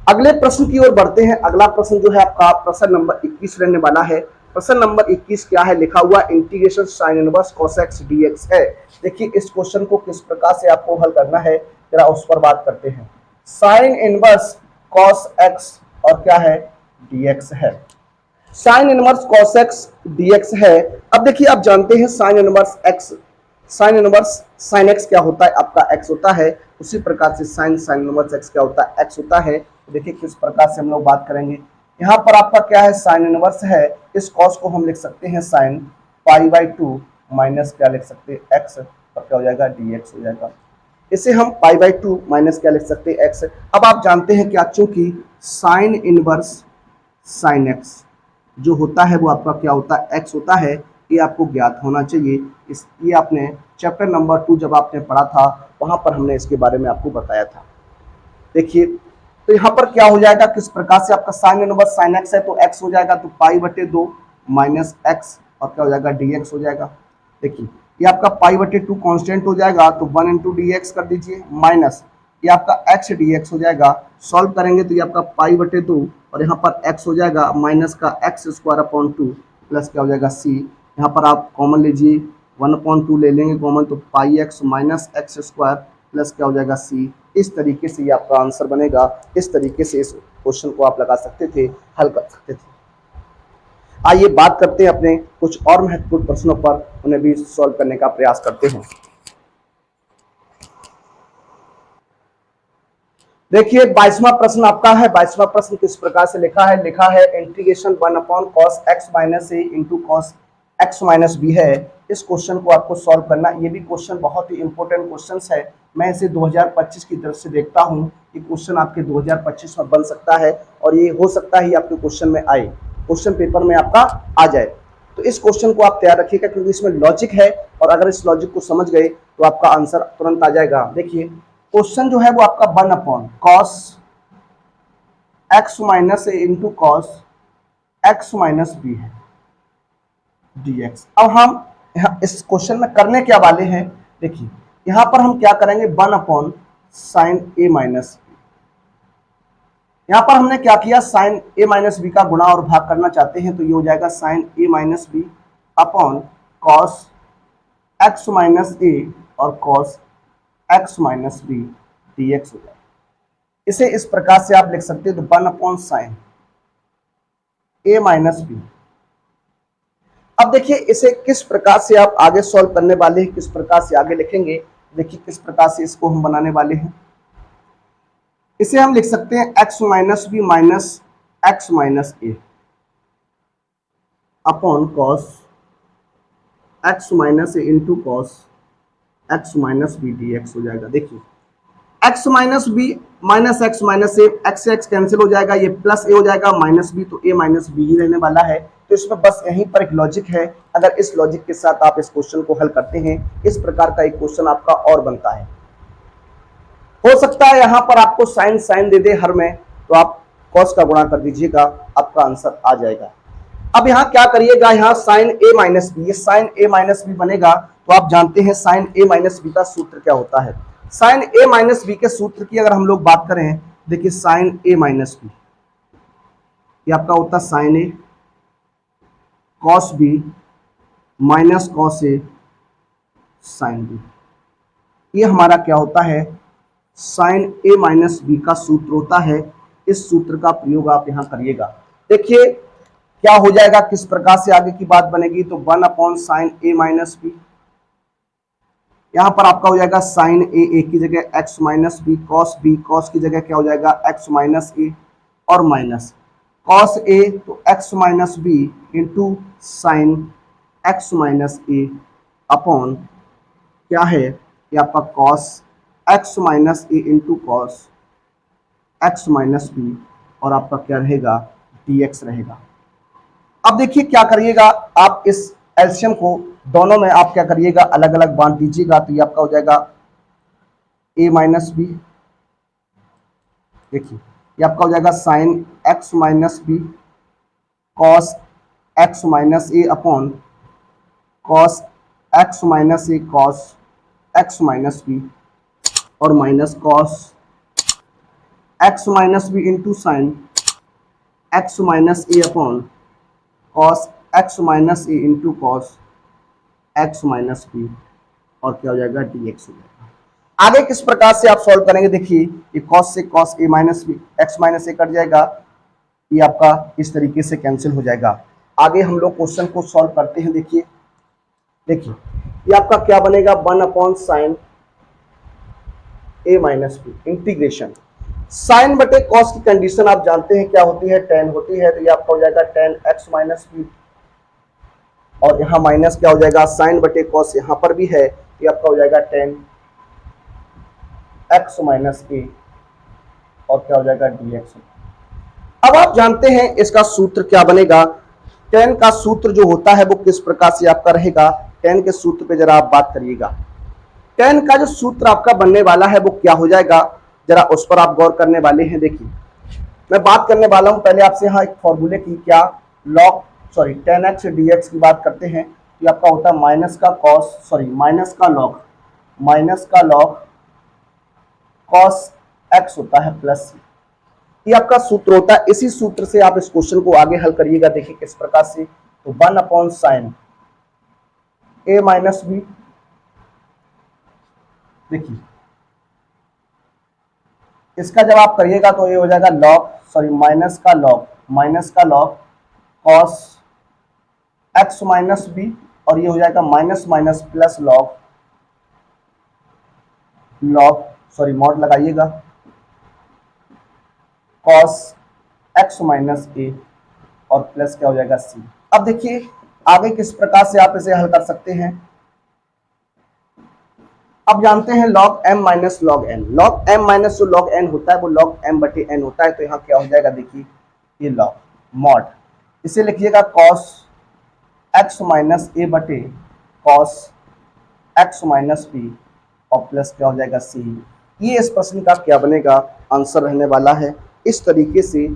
अगले प्रश्न की ओर बढ़ते हैं। अगला प्रश्न जो है आपका प्रश्न नंबर 21 रहने वाला है। प्रश्न नंबर 21 क्या है, लिखा हुआ integration sine inverse cos x dx है। देखिए इस क्वेश्चन को किस प्रकार से आपको हल करना है, जरा उस पर बात करते हैं। साइन इनवर्स cos x और क्या है dx है, sine inverse cos x dx है। अब देखिए आप जानते हैं sine inverse x, sine inverse sine x क्या होता है, आपका x होता है, उसी प्रकार से साइन इनवर्स x क्या होता है, x होता है। तो देखिए किस प्रकार से हम लोग बात करेंगे, यहाँ पर आपका क्या है साइन इनवर्स है, इस cos को हम लिख सकते हैं साइन π/2 माइनस क्या लिख सकते हैं x और क्या हो जाएगा dx हो जाएगा। इसे हम π/2 माइनस क्या लिख सकते हैं x। अब आप जानते हैं क्या, चूंकि साइन इनवर्स साइन x जो होता है वो आपका क्या होता है x होता है, ये आपको ज्ञात होना चाहिए। इस ये आपने चैप्टर नंबर 2 जब आपने पढ़ा था वहां पर हमने इसके बारे में आपको बताया था। देखिए तो यहाँ पर क्या हो जाएगा, किस प्रकार से आपका साइन इनवर्स साइन एक्स है तो x हो जाएगा, तो π/2 माइनस एक्स और क्या हो जाएगा dx हो जाएगा। देखिए ये आपका π/2 कांस्टेंट हो जाएगा, तो 1 इंटू dx कर दीजिए, माइनस ये आपका x dx हो जाएगा। सॉल्व करेंगे तो ये आपका π/2 और यहाँ पर x हो जाएगा माइनस का x² प्लस क्या हो जाएगा c। यहाँ पर आप कॉमन लीजिए, 1/2 ले लेंगे कॉमन, तो πx माइनस x² प्लस क्या हो जाएगा c। इस तरीके से ये आपका आंसर बनेगा। इस तरीके से इस क्वेश्चन को आप लगा सकते थे, हल कर सकते थे। आइए बात करते हैं अपने कुछ और महत्वपूर्ण प्रश्नों पर, उन्हें भी सॉल्व करने का प्रयास करते हैं। देखिए 22वां प्रश्न आपका है। 22वां प्रश्न किस प्रकार से लिखा है, लिखा है integration 1/cos x minus a into cos x minus b है। इस क्वेश्चन को आपको सॉल्व करना, ये भी क्वेश्चन बहुत ही इंपॉर्टेंट क्वेश्चन है। मैं इसे 2025 की तरफ से देखता हूँ, ये क्वेश्चन आपके 2025 में बन सकता है और ये हो सकता है आपके क्वेश्चन में आए, क्वेश्चन पेपर में आपका आ जाए। तो इस क्वेश्चन को आप तैयार रखिएगा, क्योंकि इसमें लॉजिक है और अगर इस लॉजिक को समझ गए तो आपका आंसर तुरंत आ जाएगा। देखिए क्वेश्चन जो है वो आपका 1/cos x minus a into cos x minus b है dx। अब हम इस क्वेश्चन में करने क्या वाले हैं, देखिए यहां पर हम क्या करेंगे, 1/sin a माइनस बी। यहां पर हमने क्या किया, sin a माइनस बी का गुणा और भाग करना चाहते हैं, तो ये हो जाएगा sin a minus b upon cos x minus a और cos x minus b dx हो जाएगा। इसे इस प्रकार से आप लिख सकते हैं, तो 1/sin a माइनस बी। अब देखिए इसे किस प्रकार से आप आगे सॉल्व करने वाले हैं, किस प्रकार से आगे लिखेंगे। देखिए किस प्रकार से इसको हम बनाने वाले हैं। इसे हम लिख सकते हैं x minus b minus x minus a upon cos x minus a into cos x minus b d x हो जाएगा। देखिए x minus b minus x minus a, x से एक्स कैंसिल हो जाएगा, ये प्लस ए हो जाएगा माइनस बी, तो ए माइनस बी ही रहने वाला है। तो इसमें बस यहीं पर एक लॉजिक है, अगर इस लॉजिक के साथ आप इस क्वेश्चन को हल करते हैं, इस प्रकार का एक क्वेश्चन आपका और बनता है। हो सकता है यहां पर आपको साइन साइन दे दे हर में, तो आप कॉस का गुणा कर दीजिएगा, आपका आंसर आ जाएगा। अब यहाँ क्या करिएगा, यहाँ साइन ए माइनस बी, ये साइन ए माइनस बी बनेगा, तो आप जानते हैं साइन ए माइनस बी का सूत्र क्या होता है। साइन ए माइनस बी के सूत्र की अगर हम लोग बात करें, देखिए साइन ए माइनस बी ये आपका होता है साइन ए कॉस बी माइनस कॉस ए साइन बी, ये हमारा क्या होता है, साइन ए माइनस बी का सूत्र होता है। इस सूत्र का प्रयोग आप यहां करिएगा। देखिए क्या हो जाएगा, किस प्रकार से आगे की बात बनेगी, तो 1 अपॉन साइन ए माइनस बी, यहां पर आपका हो जाएगा साइन ए की जगह एक्स माइनस बी, कॉस की जगह क्या हो जाएगा एक्स माइनस ए, और माइनस कॉस ए तो x minus b into sine x minus a upon क्या है, ये आपका cos x minus a into cos x minus b, और आपका क्या रहेगा डी एक्स रहेगा। अब देखिए क्या करिएगा, आप इस एलसीएम को दोनों में आप क्या करिएगा, अलग अलग बांट दीजिएगा, तो ये आपका हो जाएगा ए माइनस बी, देखिए ये आपका हो जाएगा sine x minus b cos x minus a upon cos x minus a cos x minus b, और minus cos x minus b into sine x minus a upon cos x minus a into cos x minus b, और क्या हो जाएगा D x हो जाएगा। आगे किस प्रकार से आप सॉल्व करेंगे, देखिए ये कॉस से cos A minus B x minus A cut जाएगा, ये आपका इस तरीके से कैंसिल हो जाएगा। आगे हम लोग क्वेश्चन को सॉल्व करते हैं। देखिए ये आपका क्या बनेगा, 1 अपॉन साइन ए माइनस बी इंटीग्रेशन साइन बटे कॉस की कंडीशन आप जानते हैं क्या होती है, टेन होती है, तो ये आपका हो जाएगा टेन एक्स माइनस बी, और यहाँ माइनस क्या हो जाएगा साइन बटे कॉस, यहाँ पर भी है, ये आपका हो जाएगा टेन एक्स माइनस ए, और क्या हो जाएगा डी एक्स। अब आप जानते हैं इसका सूत्र क्या बनेगा, टेन का सूत्र जो होता है वो किस प्रकार से आपका रहेगा, टेन के सूत्र पे जरा आप बात करिएगा। टेन का जो सूत्र आपका बनने वाला है वो क्या हो जाएगा, जरा उस पर आप गौर करने वाले हैं। देखिए मैं बात करने वाला हूं पहले आपसे यहाँ एक फॉर्मूले की, क्या log ten x D x की बात करते हैं, ये आपका होता है माइनस का लॉग कॉस एक्स होता है प्लस, ये आपका सूत्र होता है। इसी सूत्र से आप इस क्वेश्चन को आगे हल करिएगा। देखिए किस प्रकार से, तो 1 अपॉन साइन ए माइनस बी, देखिए इसका जब आप करिएगा तो ये हो जाएगा माइनस का log cos x minus b, और ये हो जाएगा माइनस माइनस प्लस मॉड लगाइएगा कॉस एक्स माइनस ए, और प्लस क्या हो जाएगा सी। अब देखिए आगे किस प्रकार से आप इसे हल कर सकते हैं। अब जानते हैं log m minus log n, log m minus जो log n होता है वो log m बटे n होता है, तो यहाँ क्या हो जाएगा, देखिए ये log मॉड, इसे लिखिएगा cos x माइनस a बटे cos x माइनस b, और प्लस क्या हो जाएगा c। ये इस प्रश्न का क्या बनेगा, आंसर रहने वाला है। इस तरीके से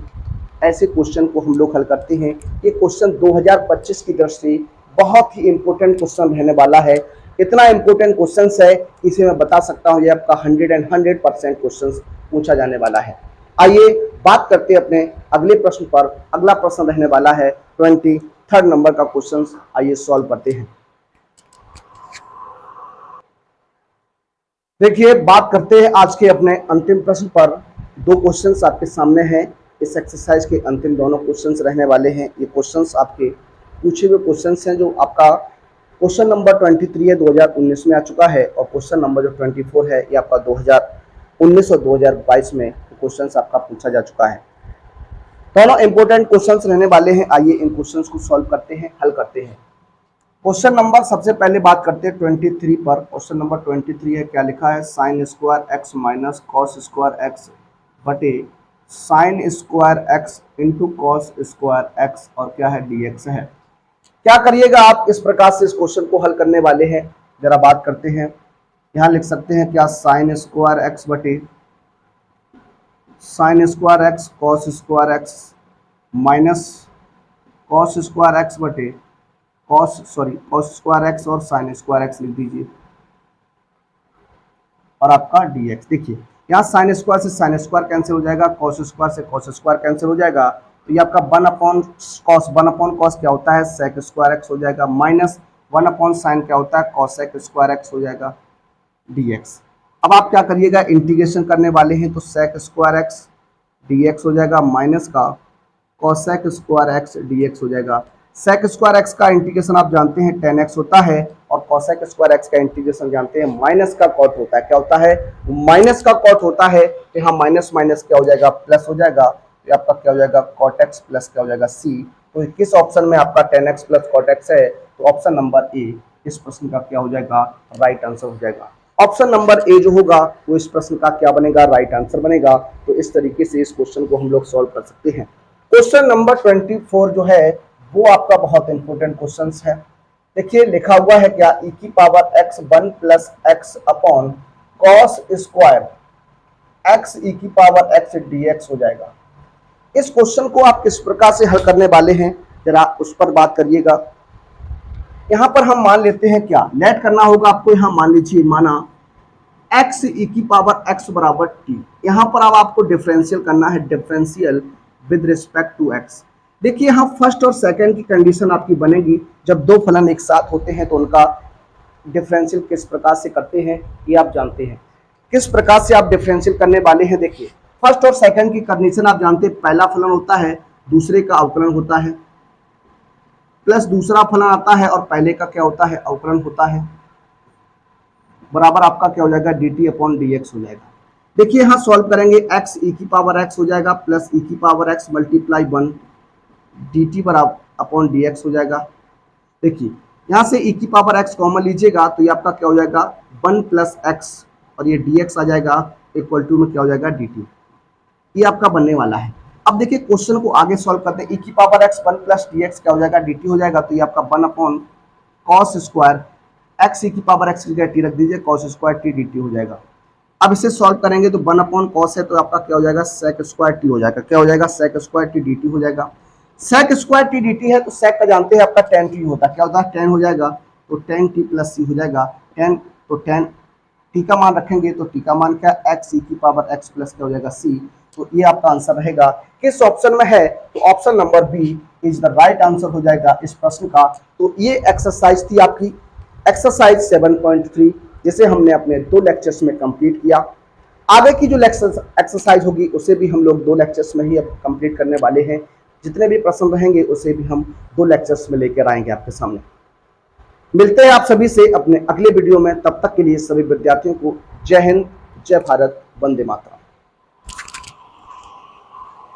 ऐसे क्वेश्चन को हम लोग हल करते हैं। ये क्वेश्चन 2025 की दृष्टि बहुत ही इंपॉर्टेंट क्वेश्चन रहने वाला है। इतना इंपॉर्टेंट क्वेश्चन है इसे मैं बता सकता हूँ, ये आपका 100% क्वेश्चन पूछा जाने वाला है। आइए बात करते हैं अपने अगले प्रश्न पर। अगला प्रश्न रहने वाला है 23 नंबर का क्वेश्चन, आइए सॉल्व करते हैं। देखिए बात करते हैं आज के अपने अंतिम प्रश्न पर। दो क्वेश्चंस आपके सामने हैं, इस एक्सरसाइज के अंतिम दोनों क्वेश्चंस रहने वाले हैं। ये क्वेश्चंस आपके पूछे हुए क्वेश्चंस हैं, जो आपका क्वेश्चन नंबर 23 है 2019 में आ चुका है, और क्वेश्चन नंबर जो 24 है ये आपका 2019 और 2022 में क्वेश्चंस आपका पूछा जा चुका है। दोनों इंपॉर्टेंट क्वेश्चंस रहने वाले हैं। आइए इन क्वेश्चंस को सॉल्व करते हैं, हल करते हैं। क्वेश्चन नंबर सबसे पहले बात करते हैं 23 पर। क्वेश्चन नंबर 23 है, क्या लिखा है, sine square x minus cos square x बटे sine square x into cos square x और क्या है dx है। क्या करिएगा आप, इस प्रकार से इस क्वेश्चन को हल करने वाले हैं। जरा बात करते हैं, यहाँ लिख सकते हैं क्या, साइन स्क्वायर एक्स बटे sine square x cos square x minus cos square x बटे कॉस स्क्वायर एक्स और साइन स्क्वायर एक्स लिख दीजिए और आपका dx। देखिए यहाँ साइन स्क्वायर से साइन स्क्वायर कैंसिल हो जाएगा, कॉस स्क्वायर से कॉस स्क्वायर कैंसिल हो जाएगा, तो ये आपका 1/cos क्या होता है, सेक स्क्वायर एक्स हो जाएगा, माइनस 1/sin क्या होता है, कॉसेक स्क्वायर एक्स हो जाएगा dx। अब आप क्या करिएगा, इंटीग्रेशन करने वाले हैं, तो सेक स्क्वायर एक्स dx हो जाएगा माइनस का कॉसेक स्क्वायर एक्स dx हो जाएगा। सेक स्क्वायर एक्स का इंटीग्रेशन आप जानते हैं tan x होता है और कॉसेक स्क्वायर एक्स का इंटीग्रेशन जानते हैं माइनस का कॉट होता है। क्या होता है, माइनस का कॉट होता है, तो यहाँ माइनस माइनस क्या हो जाएगा, प्लस हो जाएगा, तो आपका क्या हो जाएगा, कॉट एक्स प्लस क्या हो जाएगा c। तो किस ऑप्शन में आपका tan x plus cot x है, तो ऑप्शन नंबर ए इस प्रश्न का क्या हो जाएगा, राइट आंसर हो जाएगा। ऑप्शन नंबर ए जो होगा वो इस प्रश्न का क्या बनेगा, राइट आंसर बनेगा। तो इस तरीके से इस क्वेश्चन को हम लोग सॉल्व कर सकते हैं। क्वेश्चन नंबर 24 जो है वो आपका बहुत इंपॉर्टेंट क्वेश्चन है। देखिए लिखा हुआ है क्या, e की power x 1 plus x upon cos square x e की पावर x dx हो जाएगा। इस क्वेश्चन को आप किस प्रकार से हल करने वाले हैं, जरा उस पर बात करिएगा। यहां पर हम मान लेते हैं क्या, लेट करना होगा आपको। यहां मान लीजिए, माना x e की पावर x बराबर t। यहां पर अब आपको डिफरेंशियल करना है, differential with respect to x। देखिए यहाँ फर्स्ट और सेकंड की कंडीशन आपकी बनेगी, जब दो फलन एक साथ होते हैं तो उनका डिफरेंशियल किस प्रकार से करते हैं ये आप जानते हैं। किस प्रकार से आप डिफरेंशियल करने वाले हैं, देखिए फर्स्ट और सेकंड की कंडीशन आप जानते हैं, पहला फलन होता है दूसरे का अवकलन होता है, प्लस दूसरा फलन आता है और पहले का क्या होता है, अवकलन होता है, बराबर आपका क्या हो जाएगा, dt अपॉन dx हो जाएगा। देखिए यहाँ सॉल्व करेंगे, x e की पावर x हो जाएगा प्लस e की पावर x मल्टीप्लाई 1 dt बराबर अपॉन dx हो जाएगा। देखिए यहाँ से e की पावर x कॉमन लीजिएगा तो ये आपका क्या हो जाएगा, 1 प्लस x और ये dx आ जाएगा इक्वल टू में क्या हो जाएगा, dt। ये आपका बनने वाला है। अब देखिए क्वेश्चन को आगे सॉल्व करते हैं, e की पावर x 1 प्लस dx क्या हो जाएगा, dt हो जाएगा। तो ये आपका 1 upon cos square x e की पावर x की जगह t रख दीजिए, कॉस स्क्वायर t dt हो जाएगा। अब इसे सॉल्व करेंगे तो 1 अपॉन कॉस है तो आपका क्या हो जाएगा, सेक स्क्वायर t हो जाएगा। क्या हो जाएगा, सेक स्क्वायर t dt हो जाएगा। Sec square t d t है तो सेक का जानते हैं आपका टेन टी होता है, क्या होता है, टेन हो जाएगा तो टेन टी प्लस सी हो जाएगा। टेन तो टेन टी का मान रखेंगे तो टी का मान क्या, एक्स ई की पावर एक्स प्लस क्या हो जाएगा सी। तो ये आपका आंसर रहेगा, किस ऑप्शन में है, तो option number B is the right answer हो जाएगा इस प्रश्न का। तो ये एक्सरसाइज थी आपकी, एक्सरसाइज 7.3, जिसे हमने अपने 2 लेक्चर्स में कंप्लीट किया। आगे की जो एक्सरसाइज होगी उसे भी हम लोग 2 लेक्चर्स में ही अब कंप्लीट करने वाले हैं। जितने भी प्रश्न रहेंगे उसे भी हम 2 लेक्चर्स में लेकर आएंगे आपके सामने। मिलते हैं आप सभी से अपने अगले वीडियो में, तब तक के लिए सभी विद्यार्थियों को जय हिंद, जय भारत, वंदे मातरम।